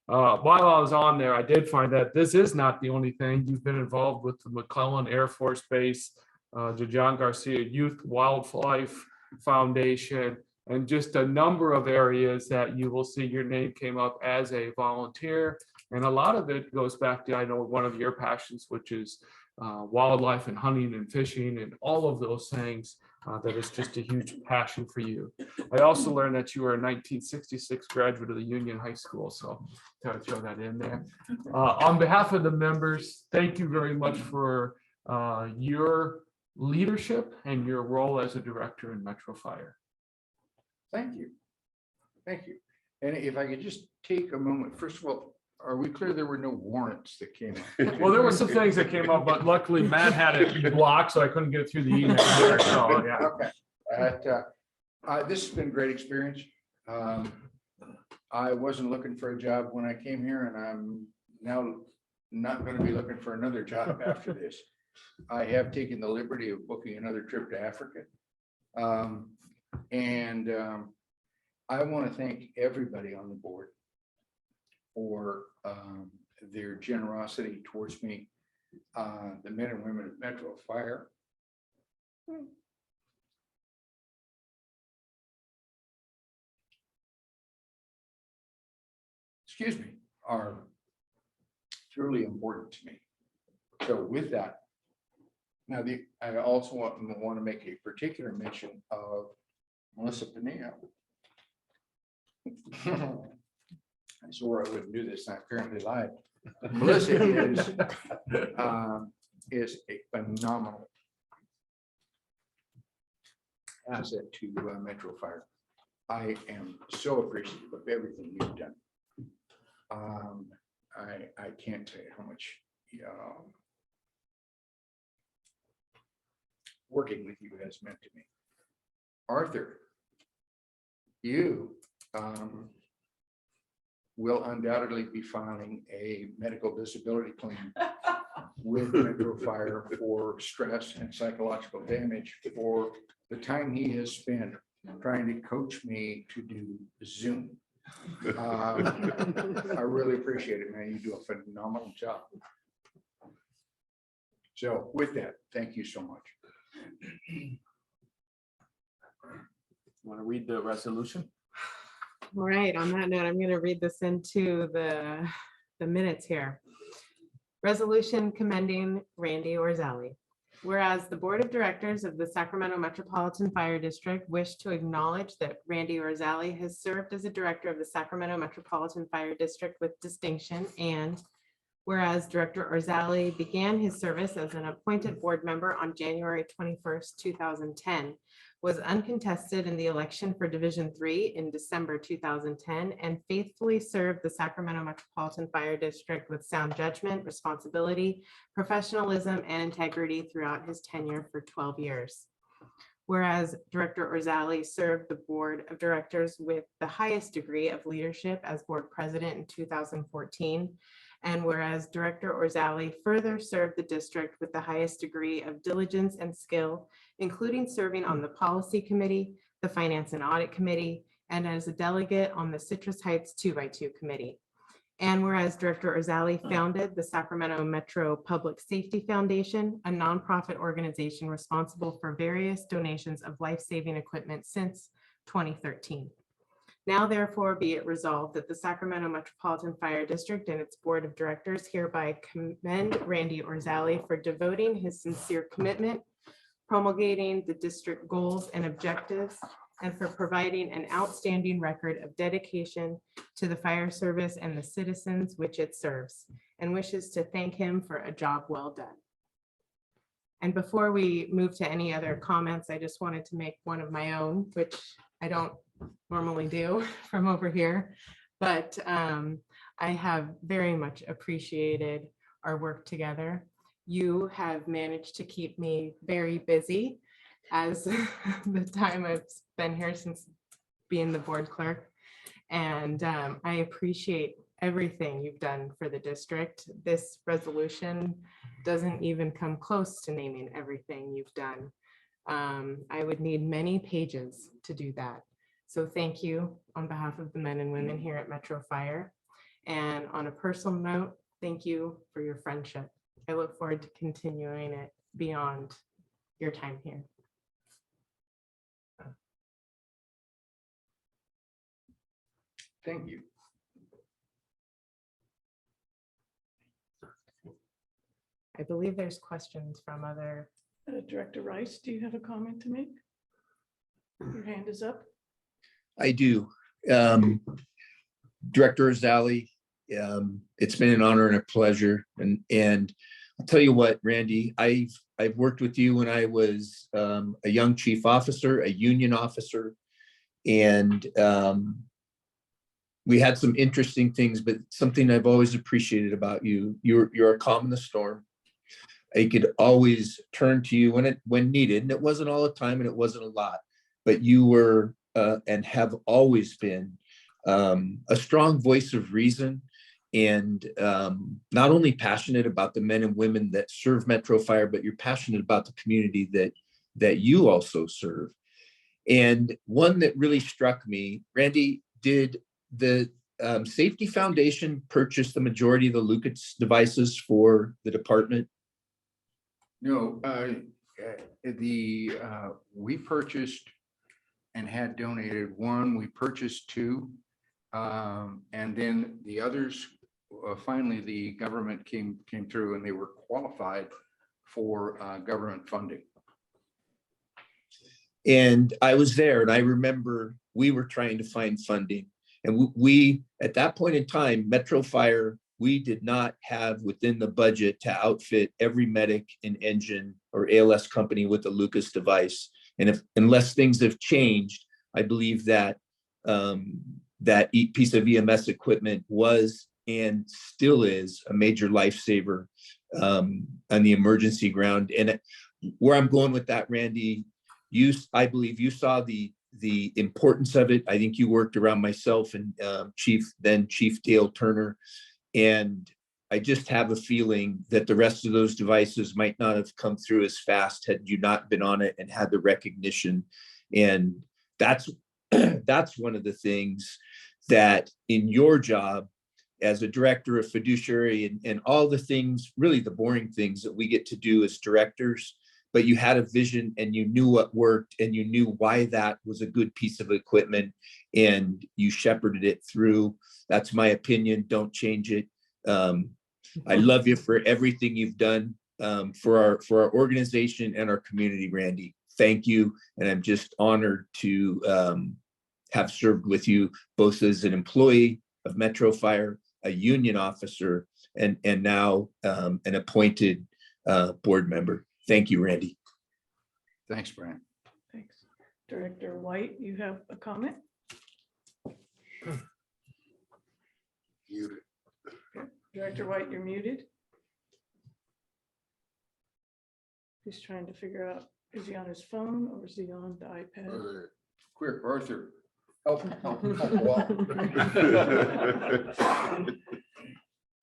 While I was on there, I did find that this is not the only thing. You've been involved with the McClellan Air Force Base, the John Garcia Youth Wildlife Foundation, and just a number of areas that you will see your name came up as a volunteer. And a lot of it goes back to, I know, one of your passions, which is wildlife and hunting and fishing and all of those things. That is just a huge passion for you. I also learned that you were a 1966 graduate of the Union High School, so I'll throw that in there. On behalf of the members, thank you very much for your leadership and your role as a director in Metro Fire. Thank you. Thank you. And if I could just take a moment, first of all, are we clear there were no warrants that came up? Well, there were some things that came up, but luckily Matt had it blocked, so I couldn't get it through the email there, so, yeah. Okay. This has been a great experience. I wasn't looking for a job when I came here, and I'm now not going to be looking for another job after this. I have taken the liberty of booking another trip to Africa. I want to thank everybody on the board for their generosity towards me, the men and women of Metro Fire. Excuse me, are truly important to me. So with that, now I also want to make a particular mention of Melissa Pinilla. I swore I wouldn't do this, and I apparently lied. Melissa is a phenomenal asset to Metro Fire. I am so appreciative of everything you've done. I can't tell you how much working with you has meant to me. Arthur, you will undoubtedly be filing a medical disability claim with Metro Fire for stress and psychological damage for the time he has spent trying to coach me to do Zoom. I really appreciate it, man. You do a phenomenal job. So with that, thank you so much. Want to read the resolution? All right, on that note, I'm going to read this into the minutes here. Resolution commending Randy Orzali. Whereas the Board of Directors of the Sacramento Metropolitan Fire District wish to acknowledge that Randy Orzali has served as a director of the Sacramento Metropolitan Fire District with distinction, and whereas Director Orzali began his service as an appointed board member on January 21st, 2010, was uncontested in the election for Division 3 in December 2010, and faithfully served the Sacramento Metropolitan Fire District with sound judgment, responsibility, professionalism, and integrity throughout his tenure for 12 years. Whereas Director Orzali served the Board of Directors with the highest degree of leadership as board president in 2014, and whereas Director Orzali further served the district with the highest degree of diligence and skill, including serving on the Policy Committee, the Finance and Audit Committee, and as a delegate on the Citrus Heights 2x2 Committee. And whereas Director Orzali founded the Sacramento Metro Public Safety Foundation, a nonprofit organization responsible for various donations of life-saving equipment since 2013. Now therefore be it resolved that the Sacramento Metropolitan Fire District and its Board of Directors hereby commend Randy Orzali for devoting his sincere commitment, promulgating the district goals and objectives, and for providing an outstanding record of dedication to the fire service and the citizens which it serves, and wishes to thank him for a job well done. And before we move to any other comments, I just wanted to make one of my own, which I don't normally do from over here, but I have very much appreciated our work together. You have managed to keep me very busy as the time I've been here since being the board clerk. And I appreciate everything you've done for the district. This resolution doesn't even come close to naming everything you've done. I would need many pages to do that. So thank you on behalf of the men and women here at Metro Fire. And on a personal note, thank you for your friendship. I look forward to continuing it beyond your time here. Thank you. I believe there's questions from other. Director Rice, do you have a comment to make? Your hand is up. I do. Director Orzali, it's been an honor and a pleasure. And I'll tell you what, Randy, I've worked with you when I was a young chief officer, a union officer, and we had some interesting things, but something I've always appreciated about you, you're a calm in the storm. I could always turn to you when needed, and it wasn't all the time and it wasn't a lot, but you were and have always been a strong voice of reason, and not only passionate about the men and women that serve Metro Fire, but you're passionate about the community that you also serve. And one that really struck me, Randy, did the Safety Foundation purchase the majority of the Lucas devices for the department? No, we purchased and had donated one, we purchased two. And then the others, finally, the government came through and they were qualified for government funding. And I was there, and I remember we were trying to find funding. And we at that point in time, Metro Fire, we did not have within the budget to outfit every medic and engine or ALS company with a Lucas device. And unless things have changed, I believe that that piece of EMS equipment was and still is a major lifesaver on the emergency ground. And where I'm going with that, Randy, I believe you saw the importance of it. I think you worked around myself and Chief Dale Turner. And I just have a feeling that the rest of those devices might not have come through as fast had you not been on it and had the recognition. And that's one of the things that in your job as a director of fiduciary and all the things, really the boring things that we get to do as directors, but you had a vision and you knew what worked and you knew why that was a good piece of equipment and you shepherded it through. That's my opinion. Don't change it. I love you for everything you've done for our organization and our community, Randy. Thank you. And I'm just honored to have served with you both as an employee of Metro Fire, a union officer, and now an appointed board member. Thank you, Randy. Thanks, Brian. Thanks. Director White, you have a comment? Muted. Director White, you're muted. He's trying to figure out, is he on his phone or is he on the iPad? Quick, Arthur, help.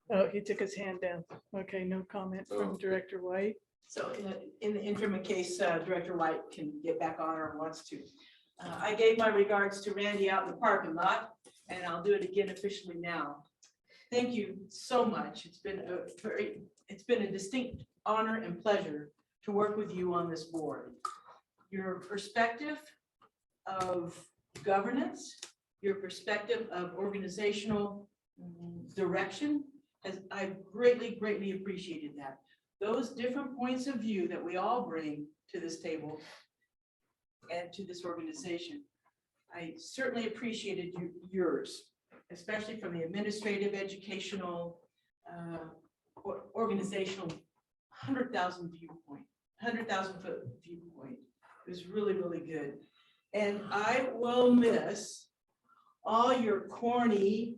Oh, he took his hand down. Okay, no comment from Director White. So in the interim, in case Director White can get back on or wants to. I gave my regards to Randy out in the parking lot, and I'll do it again officially now. Thank you so much. It's been a distinct honor and pleasure to work with you on this board. Your perspective of governance, your perspective of organizational direction, I've greatly appreciated that. Those different points of view that we all bring to this table and to this organization, I certainly appreciated yours, especially from the administrative, educational, organizational 100,000 foot viewpoint. It was really good. And I will miss all your corny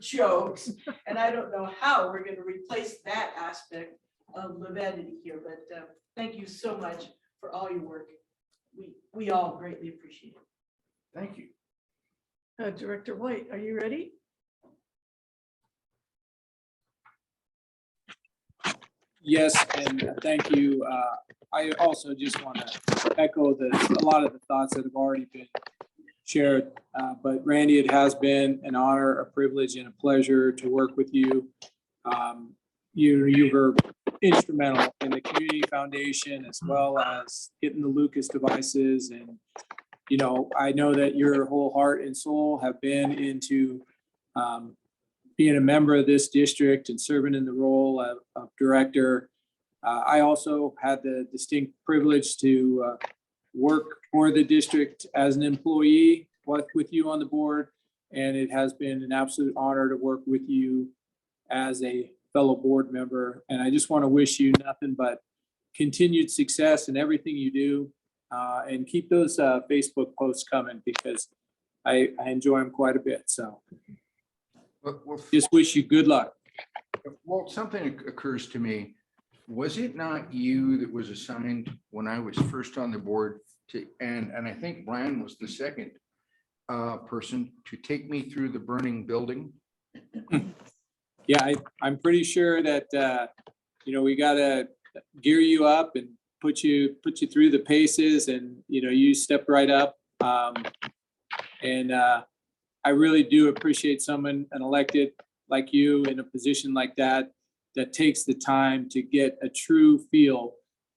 jokes. And I don't know how we're going to replace that aspect of levity here, but thank you so much for all your work. We all greatly appreciate it. Thank you. Director White, are you ready? Yes, and thank you. I also just want to echo a lot of the thoughts that have already been shared. But Randy, it has been an honor, a privilege, and a pleasure to work with you. You were instrumental in the community foundation as well as getting the Lucas devices. And, you know, I know that your whole heart and soul have been into being a member of this district and serving in the role of director. I also had the distinct privilege to work for the district as an employee with you on the board. And it has been an absolute honor to work with you as a fellow board member. And I just want to wish you nothing but continued success in everything you do. And keep those Facebook posts coming, because I enjoy them quite a bit. So Well, just wish you good luck. well, something occurs to me. Was it not you that was assigned when I was first on the board to, and I think Brian was the second person to take me through the burning building? Yeah, I'm pretty sure that, we gotta gear you up and put you through the paces, and, you step right up. And I really do appreciate someone, an elected like you in a position like that takes the time to get a true feel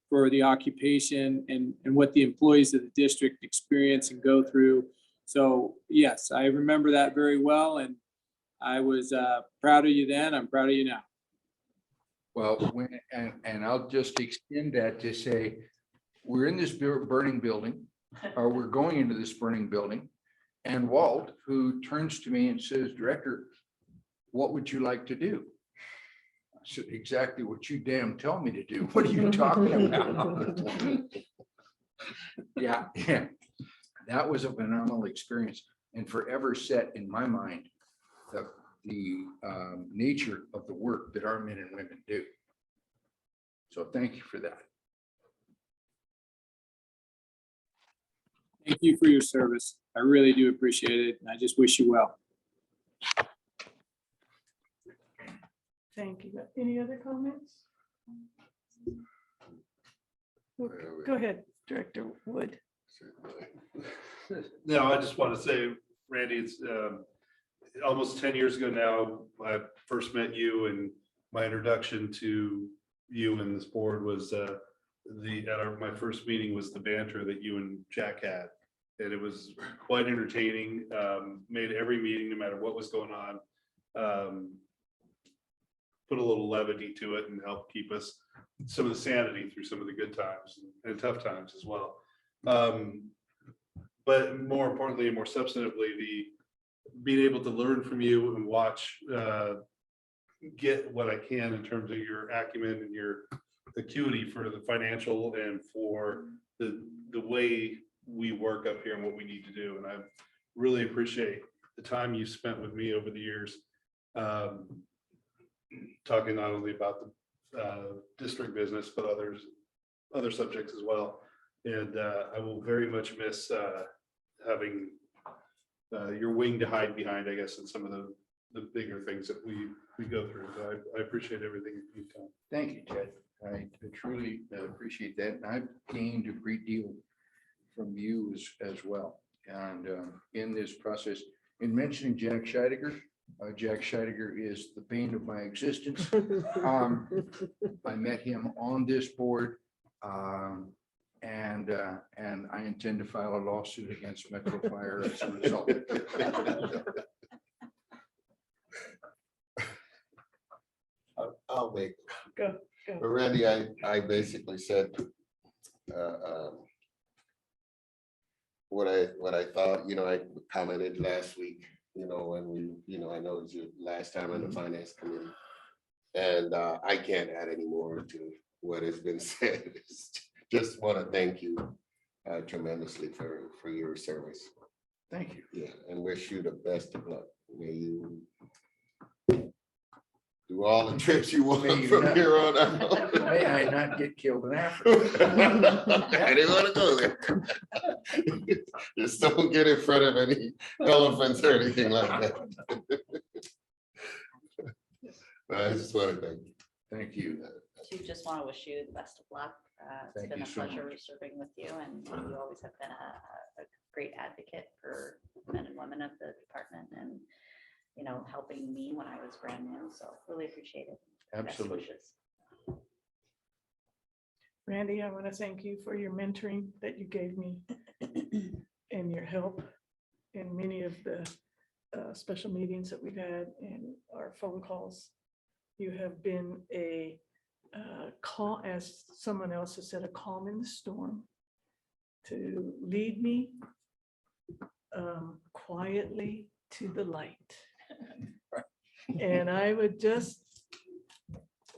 for the occupation and what the employees of the district experience and go through. So yes, I remember that very well, and I was proud of you then. I'm proud of you now. Well, and I'll just extend that to say, we're in this burning building, or we're going into this burning building. And Walt, who turns to me and says, Director, what would you like to do? I said, exactly what you damn tell me to do. What are you talking about? Yeah, that was a phenomenal experience and forever set in my mind the nature of the work that our men and women do. So thank you for that. Thank you for your service. I really do appreciate it, and I just wish you well. Thank you. Any other comments? Go ahead, Director Wood. No, I just want to say, Randy, it's almost 10 years ago now, I first met you, and my introduction to you and this board was my first meeting was the banter that you and Jack had. And it was quite entertaining, made every meeting, no matter what was going on, put a little levity to it and help keep us some of the sanity through some of the good times and tough times as well. But more importantly and more substantively, being able to learn from you and watch, get what I can in terms of your acumen and your acuity for the financial and for the way we work up here and what we need to do. And I really appreciate the time you spent with me over the years, talking not only about the district business, but other subjects as well. And I will very much miss having your wing to hide behind, I guess, in some of the bigger things that we go through. So I appreciate everything you've done. Thank you, Ted. I truly appreciate that. And I've gained a great deal from you as well. And in this process, in mentioning Jack Scheidegger is the bane of my existence. I met him on this board, and I intend to file a lawsuit against Metro Fire as a result. I'll make. Go. But Randy, I basically said what I thought. I commented last week, when I know it was your last time on the finance committee, and I can't add any more to what has been said. Just want to thank you tremendously for your service. Thank you. Yeah, and wish you the best of luck. May you do all the trips you want from here on out. May I not get killed in Africa. I didn't want to go there. Just don't get in front of any elephants or anything like that. But I just want to thank you. Thank you. Just want to wish you the best of luck. It's Thank been you a so pleasure much. serving with you, and you always have been a great advocate for men and women of the department, and helping me when I was brand new. So really appreciate it. Best Absolutely. wishes. Randy, I want to thank you for your mentoring that you gave me and your help in many of the special meetings that we've had and our phone calls. You have been a call, as someone else has said, a calm in the storm to lead me quietly to the light. And I would just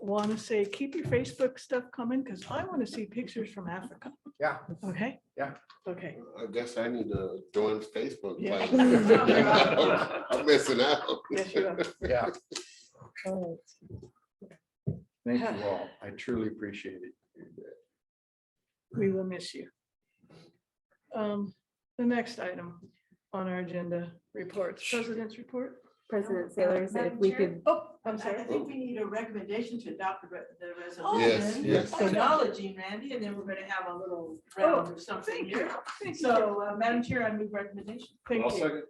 want to say, keep your Facebook stuff coming, because I want to see pictures from Africa. Yeah. Okay, Yeah. okay. I guess I need to join Facebook. Yeah. page. I'm missing out. Yes, you are. Yeah. All Thank you all. I truly appreciate it. We will miss you. The next item on our agenda, reports, president's report. President Sailors, if we could, Oh, I'm I sorry. think we need a recommendation to adopt the Yes, resolution. yes. Acknowledging Randy, and then we're gonna have a little round of something here. So, Madam Chair, I move recommendation. Thank I'll you. second.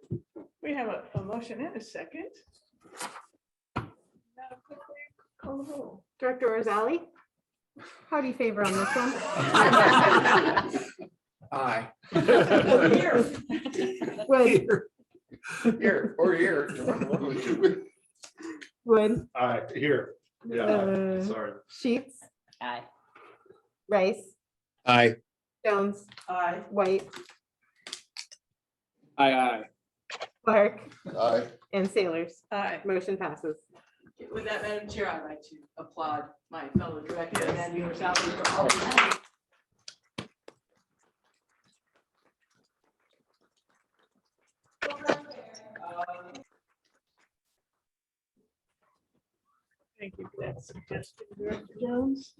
We have a motion and a second. Now, quickly call the roll. Director Orzali? How do you favor on this one? Aye. Wood, Here, or here. Wood, Here. Uh, Sorry. Sheets, Aye. Rice, Aye. Jones, Aye. White, Aye. Clark, Aye. and Sailors. Aye. Motion passes. With that, Madam Chair, I'd like to applaud my fellow director, Randy Orzali, for all he's done. Thank you for that suggestion, Director Jones.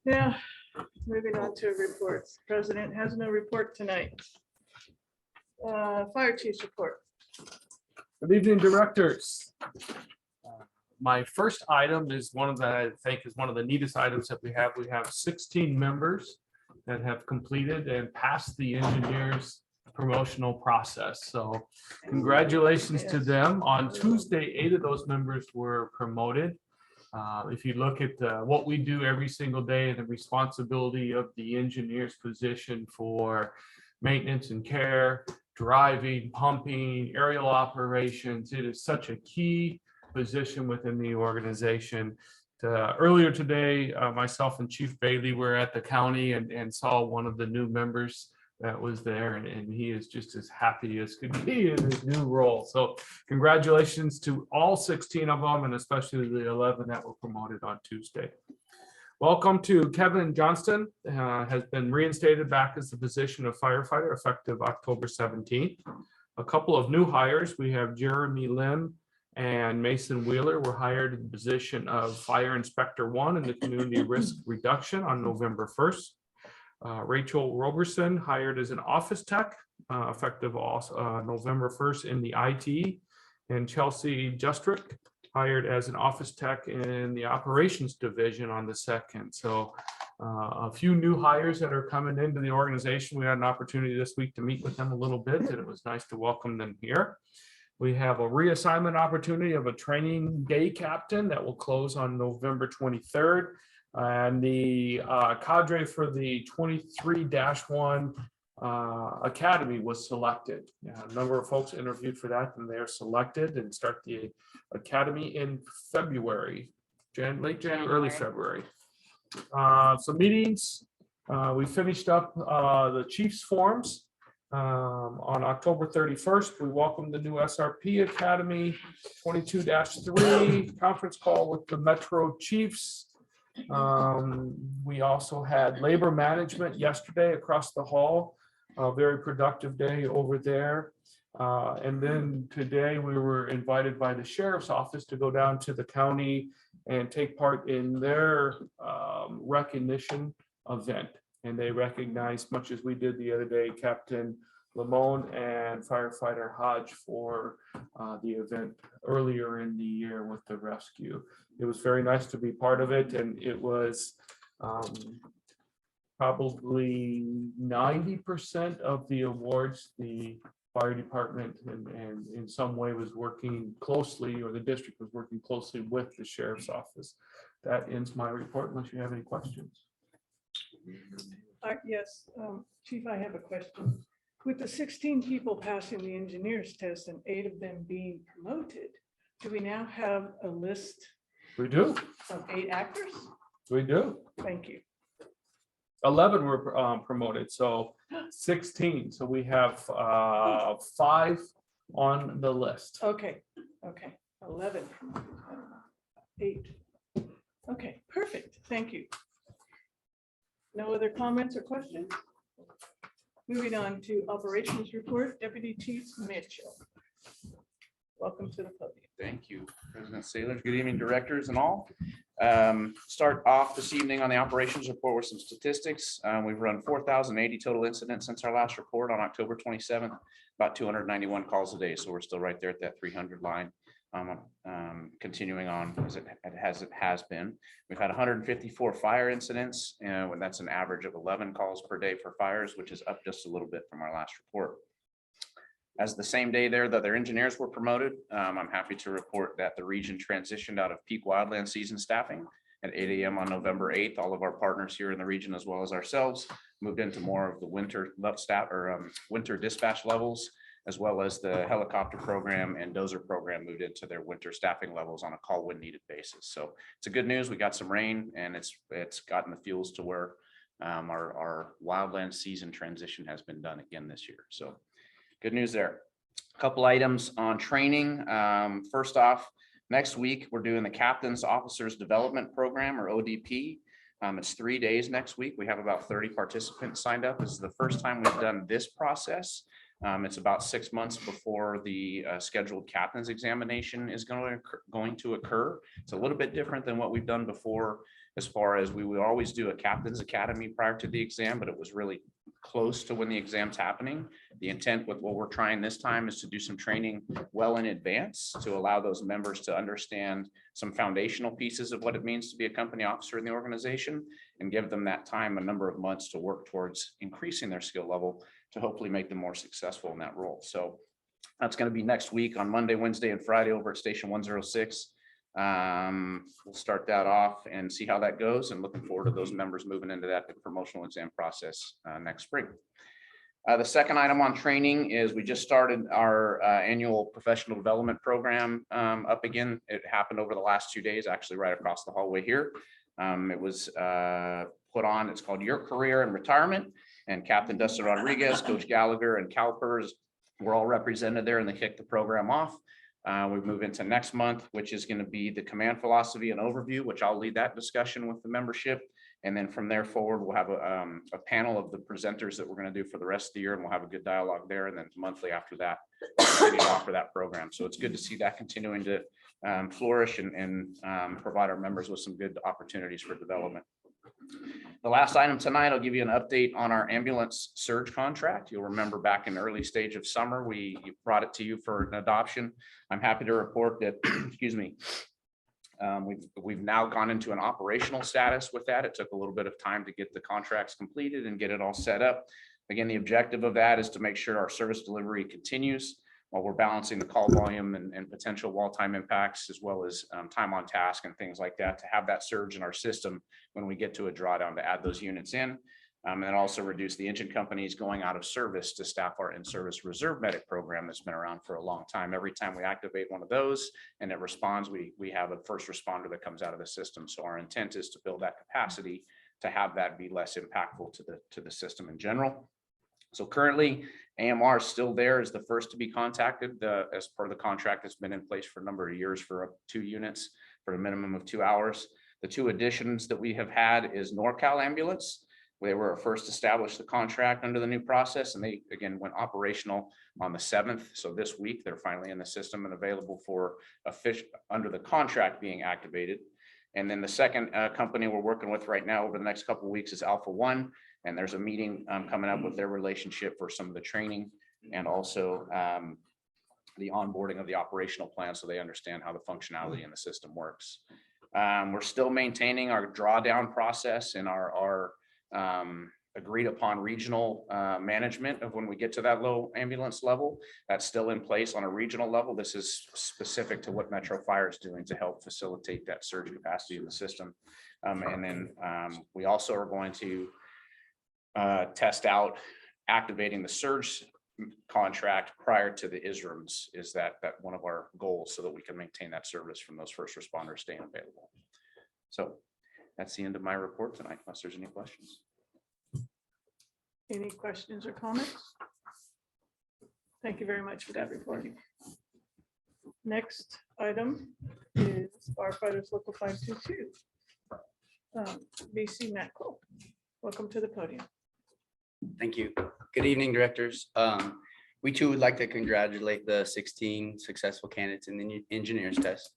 Now, moving on to reports. President has no report tonight. Fire chief's report. Good evening, directors. My first item is one of the, I think is one of the neatest items that we have. We have 16 members that have completed and passed the engineers promotional process. So congratulations to them. On Tuesday, 8 of those members were promoted. If you look at what we do every single day and the responsibility of the engineer's position for maintenance and care, driving, pumping, aerial operations, it is such a key position within the organization. Earlier today, myself and Chief Bailey were at the county and saw one of the new members that was there, and he is just as happy as could be in his new role. So congratulations to all 16 of them, and especially the 11 that were promoted on Tuesday. Welcome to Kevin Johnston, has been reinstated back as the position of firefighter effective October 17th. A couple of new hires, we have Jeremy Lim and Mason Wheeler were hired in the position of Fire Inspector 1 in the Community Risk Reduction on November 1st. Rachel Roberson hired as an office tech effective also November 1st in the IT, and Chelsea Justrick hired as an office tech in the operations division on the 2nd. So a few new hires that are coming into the organization. We had an opportunity this week to meet with them a little bit, and it was nice to welcome them here. We have a reassignment opportunity of a training day captain that will close on November 23rd. And the cadre for the 23-1 Academy was selected. A number of folks interviewed for that, and they are selected and start the Academy in February, late January, early February. Some meetings. We finished up the Chiefs forums. On October 31st, we welcomed the new SRP Academy 22-3 conference call with the Metro Chiefs. We also had labor management yesterday across the hall, a very productive day over there. And then today we were invited by the sheriff's office to go down to the county and take part in their recognition event. And they recognized, much as we did the other day, Captain Lamone and firefighter Hodge for the event earlier in the year with the rescue. It was very nice to be part of it, and it was probably 90% of the awards the fire department and in some way was working closely, or the district was working closely with the sheriff's office. That ends my report unless you have any questions. Yes, Chief, I have a question. With the 16 people passing the engineer's test and 8 of them being promoted, do we now have a list We do, of 8 actors? we do. Thank you. 11 were promoted, so 16. So we have 5 on the list. Okay, 11 promoted. 8. Okay, perfect. Thank you. No other comments or questions? Moving on to operations report, Deputy Chief Mitchell. Welcome to the podium. Thank you, President Saylor. Good evening, directors and all. Start off this evening on the operations report with some statistics. We've run 4,080 total incidents since our last report on October 27th, about 291 calls a day. So we're still right there at that 300 line. Continuing on as it has been. We've had 154 fire incidents, and that's an average of 11 calls per day for fires, which is up just a little bit from our last report. As the same day there, the other engineers were promoted. I'm happy to report that the region transitioned out of peak wildland season staffing at 8 a.m. on November 8th. All of our partners here in the region, as well as ourselves, moved into more of the winter winter dispatch levels, as well as the helicopter program and dozer program moved into their winter staffing levels on a call when needed basis. So it's a good news. We got some rain and it's gotten the fuels to where our wildland season transition has been done again this year. So good news there. A couple items on training. First off, next week, we're doing the Captain's Officers Development Program, or ODP. It's 3 days next week. We have about 30 participants signed up. This is the first time we've done this process. It's about 6 months before the scheduled captain's examination is going to occur. It's a little bit different than what we've done before, as far as we would always do a captain's academy prior to the exam, but it was really close to when the exam's happening. The intent with what we're trying this time is to do some training well in advance to allow those members to understand some foundational pieces of what it means to be a company officer in the organization, and give them that time, a number of months, to work towards increasing their skill level to hopefully make them more successful in that role. So that's going to be next week on Monday, Wednesday, and Friday over at Station 106. We'll start that off and see how that goes, and looking forward to those members moving into that promotional exam process next spring. The second item on training is we just started our annual professional development program up again. It happened over the last 2 days, actually right across the hallway here. It was put on, it's called Your Career and Retirement, and Captain Dustin Rodriguez, Coach Gallagher, and CalPERS were all represented there, and they kicked the program off. We move into next month, which is going to be the command philosophy and overview, which I'll lead that discussion with the membership. And then from there forward, we'll have a panel of the presenters that we're going to do for the rest of the year, and we'll have a good dialogue there. And then monthly after that, we'll continue to offer that program. So it's good to see that continuing to flourish and provide our members with some good opportunities for development. The last item tonight, I'll give you an update on our ambulance surge contract. You'll remember back in the early stage of summer, we brought it to you for an adoption. I'm happy to report that, excuse me, we've now gone into an operational status with that. It took a little bit of time to get the contracts completed and get it all set up. Again, the objective of that is to make sure our service delivery continues while we're balancing the call volume and potential wall time impacts, as well as time on task and things like that, to have that surge in our system when we get to a drawdown, to add those units in. And also reduce the engine companies going out of service to staff our in-service reserve medic program that's been around for a long time. Every time we activate one of those and it responds, we have a first responder that comes out of the system. So our intent is to build that capacity to have that be less impactful to the system in general. So currently, AMR is still there as the first to be contacted as part of the contract that's been in place for a number of years for up to 2 units for a minimum of 2 hours. The 2 additions that we have had is NorCal Ambulance. They were first established the contract under the new process, and they again went operational on the 7th. So this week they're finally in the system and available for a fish under the contract being activated. And then the second company we're working with right now over the next couple of weeks is Alpha One. And there's a meeting coming up with their relationship for some of the training and also the onboarding of the operational plan, so they understand how the functionality in the system works. We're still maintaining our drawdown process and our agreed upon regional management of when we get to that low ambulance level. That's still in place on a regional level. This is specific to what Metro Fire is doing to help facilitate that surge capacity in the system. And then we also are going to test out activating the surge contract prior to the ISRMs. Is that one of our goals, so that we can maintain that service from those first responders staying available. So that's the end of my report tonight, unless there's any questions. Any questions or comments? Thank you very much for that report. Next item is firefighters local 522. BC Metco. welcome to the podium. Thank you. Good evening, directors. We too would like to congratulate the 16 successful candidates in the engineers test.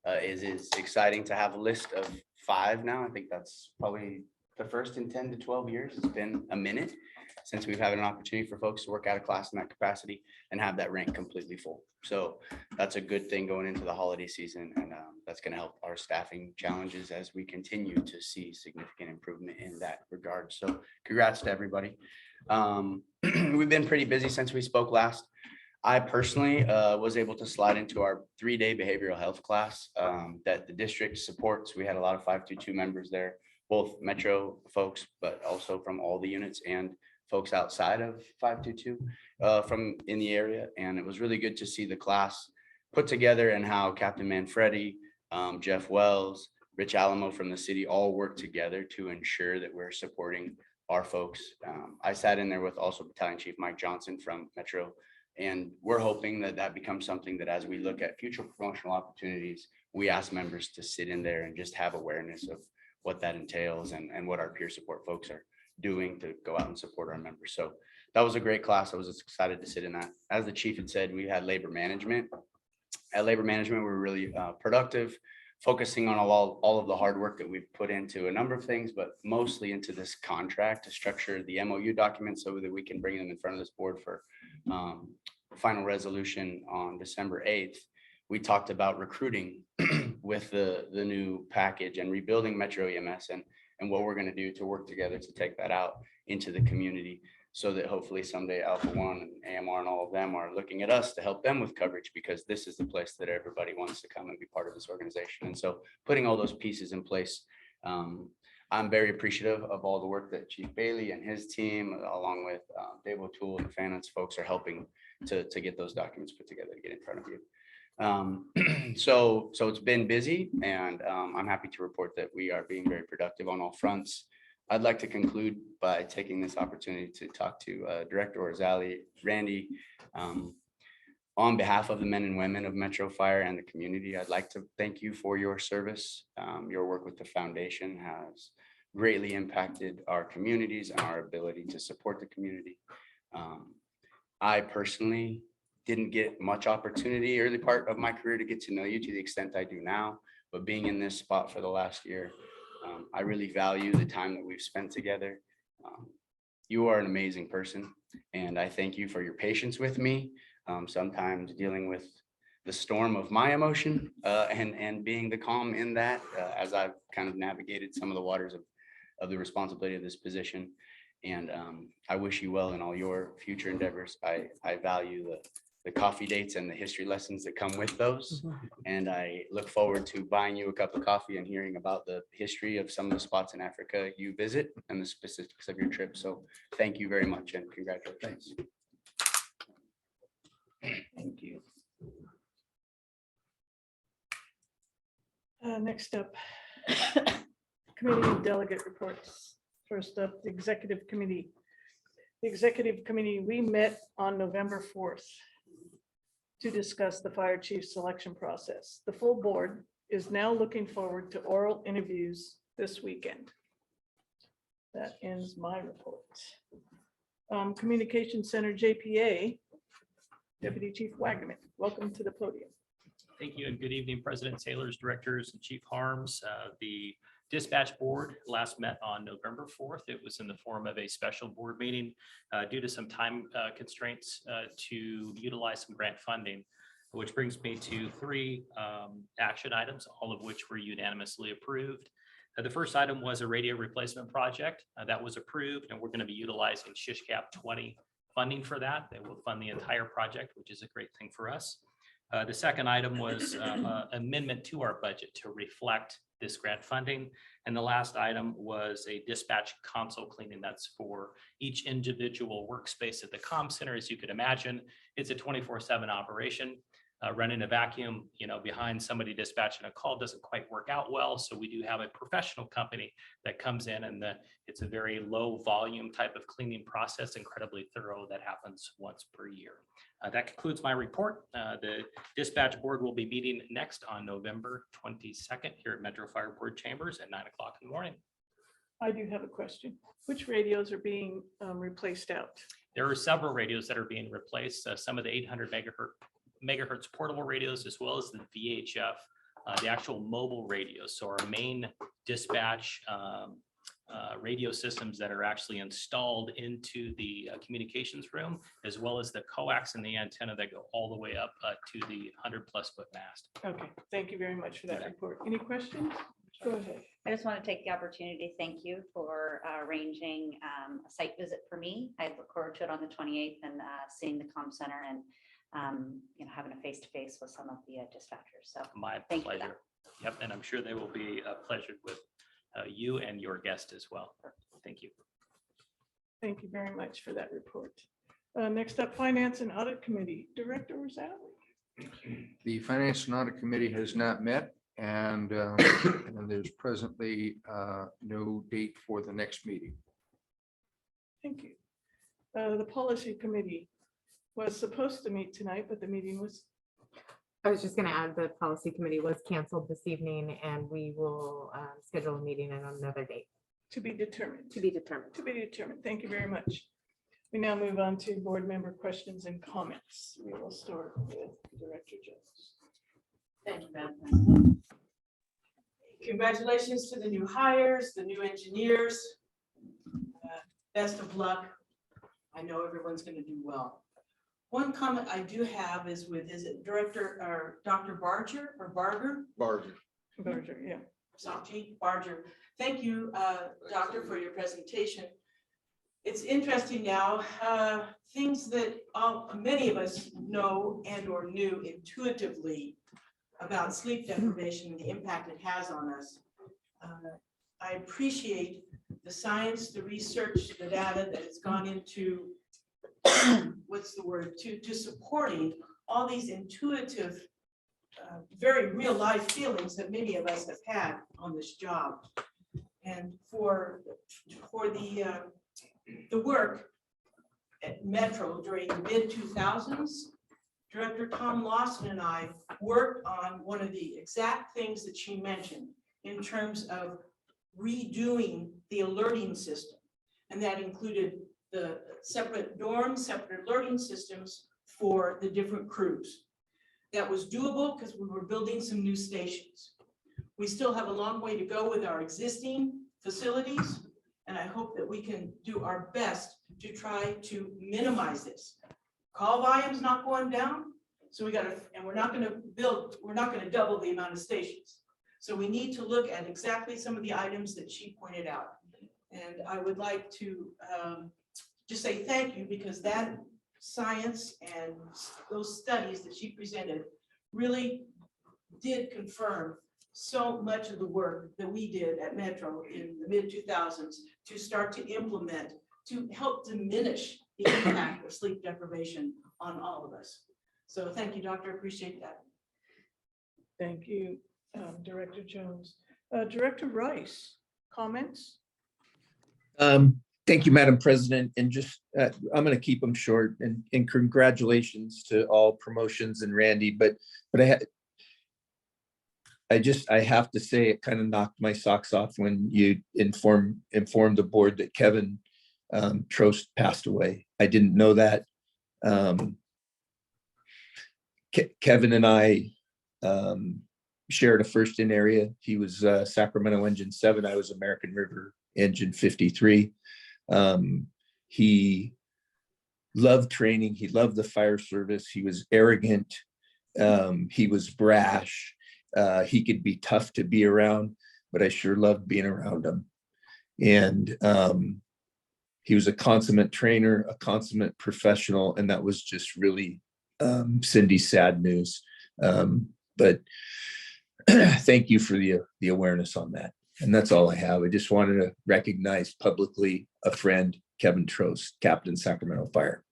It is exciting to have a list of 5 now. I think that's probably the first in 10 to 12 years. It's been a minute since we've had an opportunity for folks to work out of class in that capacity and have that rank completely full. So that's a good thing going into the holiday season, and that's going to help our staffing challenges as we continue to see significant improvement in that regard. So congrats to everybody. We've been pretty busy since we spoke last. I personally was able to slide into our 3-day behavioral health class that the district supports. We had a lot of 522 members there, both Metro folks, but also from all the units and folks outside of 522 from in the area. And it was really good to see the class put together and how Captain Manfredi, Jeff Wells, Rich Alamo from the city all work together to ensure that we're supporting our folks. I sat in there with also Battalion Chief Mike Johnson from Metro, and we're hoping that that becomes something that as we look at future promotional opportunities, we ask members to sit in there and just have awareness of what that entails and what our peer support folks are doing to go out and support our members. So that was a great class. I was excited to sit in that. As the chief had said, we had labor management. At labor management, we were really productive, focusing on all of the hard work that we've put into a number of things, but mostly into this contract to structure the MOU documents so that we can bring them in front of this board for final resolution on December 8th. We talked about recruiting with the new package and rebuilding Metro EMS and what we're going to do to work together to take that out into the community so that hopefully someday Alpha One and AMR and all of them are looking at us to help them with coverage, because this is the place that everybody wants to come and be part of this organization. And so putting all those pieces in place, I'm very appreciative of all the work that Chief Bailey and his team, along with Dave O'Toole and the finance folks, are helping to get those documents put together to get in front of you. So it's been busy, and I'm happy to report that we are being very productive on all fronts. I'd like to conclude by taking this opportunity to talk to Director Orzali, Randy. On behalf of the men and women of Metro Fire and the community, I'd like to thank you for your service. Your work with the foundation has greatly impacted our communities and our ability to support the community. I personally didn't get much opportunity early part of my career to get to know you to the extent I do now, but being in this spot for the last year, I really value the time that we've spent together. You are an amazing person, and I thank you for your patience with me, sometimes dealing with the storm of my emotion and being the calm in that as I've kind of navigated some of the waters of the responsibility of this position. And I wish you well in all your future endeavors. I value the coffee dates and the history lessons that come with those. And I look forward to buying you a cup of coffee and hearing about the history of some of the spots in Africa you visit and the specifics of your trip. So thank you very much and congratulations. Thank you. Next up, committee and delegate reports. First up, the executive committee. The executive committee, we met on November 4th to discuss the fire chief selection process. The full board is now looking forward to oral interviews this weekend. That ends my report. Communication Center JPA, Deputy Chief Wagaman, welcome to the podium. Thank you and good evening, President Sailors, directors, and Chief Harms. The dispatch board last met on November 4th. It was in the form of a special board meeting due to some time constraints to utilize some grant funding, which brings me to 3 action items, all of which were unanimously approved. The first item was a radio replacement project that was approved, and we're going to be utilizing SHISHCAP 20 funding for that. They will fund the entire project, which is a great thing for us. The second item was amendment to our budget to reflect this grant funding. And the last item was a dispatch console cleaning. That's for each individual workspace at the comm center. As you could imagine, it's a 24/7 operation. Running a vacuum, behind somebody dispatching a call doesn't quite work out well. So we do have a professional company that comes in, and it's a very low volume type of cleaning process, incredibly thorough, that happens once per year. That concludes my report. The dispatch board will be meeting next on November 22nd here at Metro Fire Board Chambers at 9 o'clock in the morning. I do have a question. Which radios are being replaced out? There are several radios that are being replaced, some of the 800 megahertz portable radios, as well as the VHF, the actual mobile radios. So our main dispatch radio systems that are actually installed into the communications room, as well as the coax and the antenna that go all the way up to the 100+ foot mast. Okay, thank you very much for that report. Any questions? Go ahead. I just want to take the opportunity to thank you for arranging a site visit for me. I look forward to it on the 28th and seeing the comm center and having a face-to-face with some of the dispatchers. So My thank you for pleasure. Yep, and I'm sure they will be pleasured with you and your guest as well. Thank you. Thank you very much for that report. Next up, Finance and Audit Committee, Director Rosali. The Finance and Audit Committee has not met, and there's presently no date for the next meeting. Thank you. The Policy Committee was supposed to meet tonight, but the meeting was, I was just going to add the policy committee was canceled this evening, and we will schedule a meeting at another date. to be determined. To be determined. To be determined. Thank you very much. We now move on to board member questions and comments. We will start with Director Jones. Thank you, Madam President. Congratulations to the new hires, the new engineers. Best of luck. I know everyone's going to do well. One comment I do have is with, is it Director or Dr. Barger or Barger? Barger. Barger, yeah. Santi Barger. Thank you, Doctor, for your presentation. It's interesting now, things that many of us know and or knew intuitively about sleep deprivation and the impact it has on us. I appreciate the science, the research, the data that has gone into, what's the word, to supporting all these intuitive, very real life feelings that many of us have had on this job. And for the work at Metro during the mid-2000s, Director Tom Lawson and I worked on one of the exact things that she mentioned in terms of redoing the alerting system. And that included the separate dorms, separate alerting systems for the different crews. That was doable because we were building some new stations. We still have a long way to go with our existing facilities, and I hope that we can do our best to try to minimize this. Call volume's not going down, so we gotta, and we're not gonna double the amount of stations. So we need to look at exactly some of the items that she pointed out. And I would like to just say thank you, because that science and those studies that she presented really did confirm so much of the work that we did at Metro in the mid-2000s to start to implement, to help diminish the impact of sleep deprivation on all of us. So thank you, Doctor. Appreciate that. Thank you, Director Jones. Director Rice, comments? Thank you, Madam President. And just, I'm going to keep them short, and congratulations to all promotions and Randy, but I have to say it kind of knocked my socks off when you informed the board that Kevin Trost passed away. I didn't know that. Kevin and I shared a first in area. He was Sacramento Engine 7. I was American River Engine 53. He loved training. He loved the fire service. He was arrogant. He was brash. He could be tough to be around, but I sure loved being around him. And he was a consummate trainer, a consummate professional, and that was just really Cindy's sad news. But thank you for the awareness on that. And that's all I have. I just wanted to recognize publicly a friend, Kevin Trost, Captain Sacramento Fire.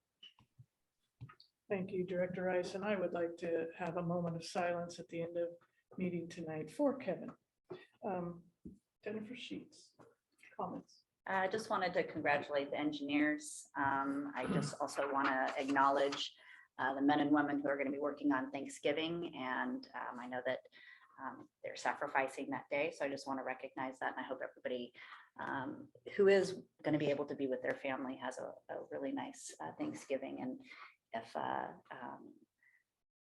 Thank you, Director Rice. And I would like to have a moment of silence at the end of meeting tonight for Kevin. Jennifer Sheets, comments. I just wanted to congratulate the engineers. I just also want to acknowledge the men and women who are going to be working on Thanksgiving. And I know that they're sacrificing that day. So I just want to recognize that. And I hope everybody who is going to be able to be with their family has a really nice Thanksgiving. And if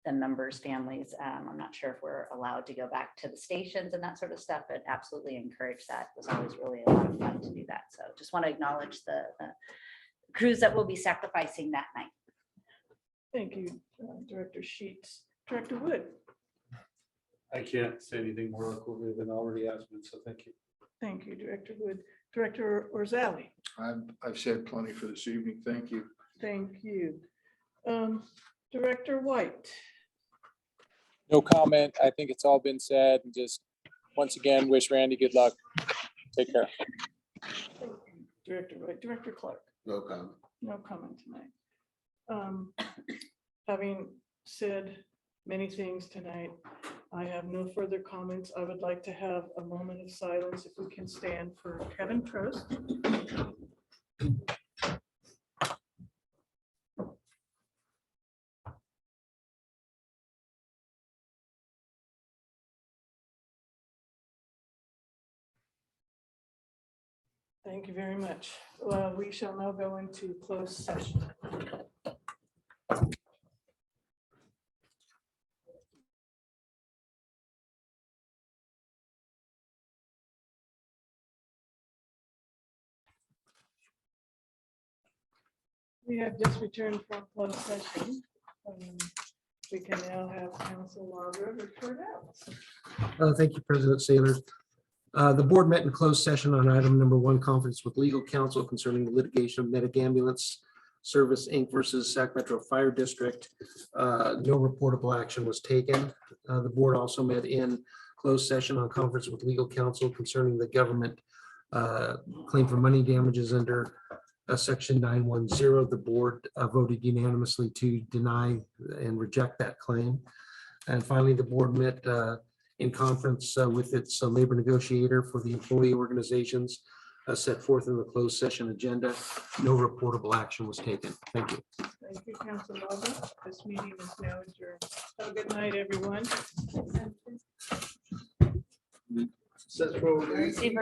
the members' families, I'm not sure if we're allowed to go back to the stations and that sort of stuff, but absolutely encourage that. It was always really a lot of fun to do that. So just want to acknowledge the crews that will be sacrificing that night. Thank you, Director Sheets. Director Wood. I can't say anything more eloquently than already has been, so thank you. Thank you, Director Wood. Director Orzali. I've said plenty for this evening. Thank you. Thank you. Director White. No comment. I think it's all been said, and just once again, wish Randy good luck. Take care. Thank you, Director White. Director Clark. No comment. No comment tonight. Having said many things tonight, I have no further comments. I would like to have a moment of silence if we can stand for Kevin Trost. Thank you very much. We shall now go into closed session. We have just returned from closed session. We can now have Council Laura report out. Thank you, President Saylor. The board met in closed session on item number 1, conference with legal counsel concerning the litigation of Medic Ambulance Service Inc. versus Sac Metro Fire District. No reportable action was taken. The board also met in closed session on conference with legal counsel concerning the government claim for money damages under section 910. The board voted unanimously to deny and reject that claim. And finally, the board met in conference with its labor negotiator for the employee organizations set forth in the closed session agenda. No reportable action was taken. Thank you. Thank you, Council Laura. This meeting is now adjourned. Have a good night, everyone.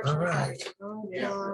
All right. Oh, yeah.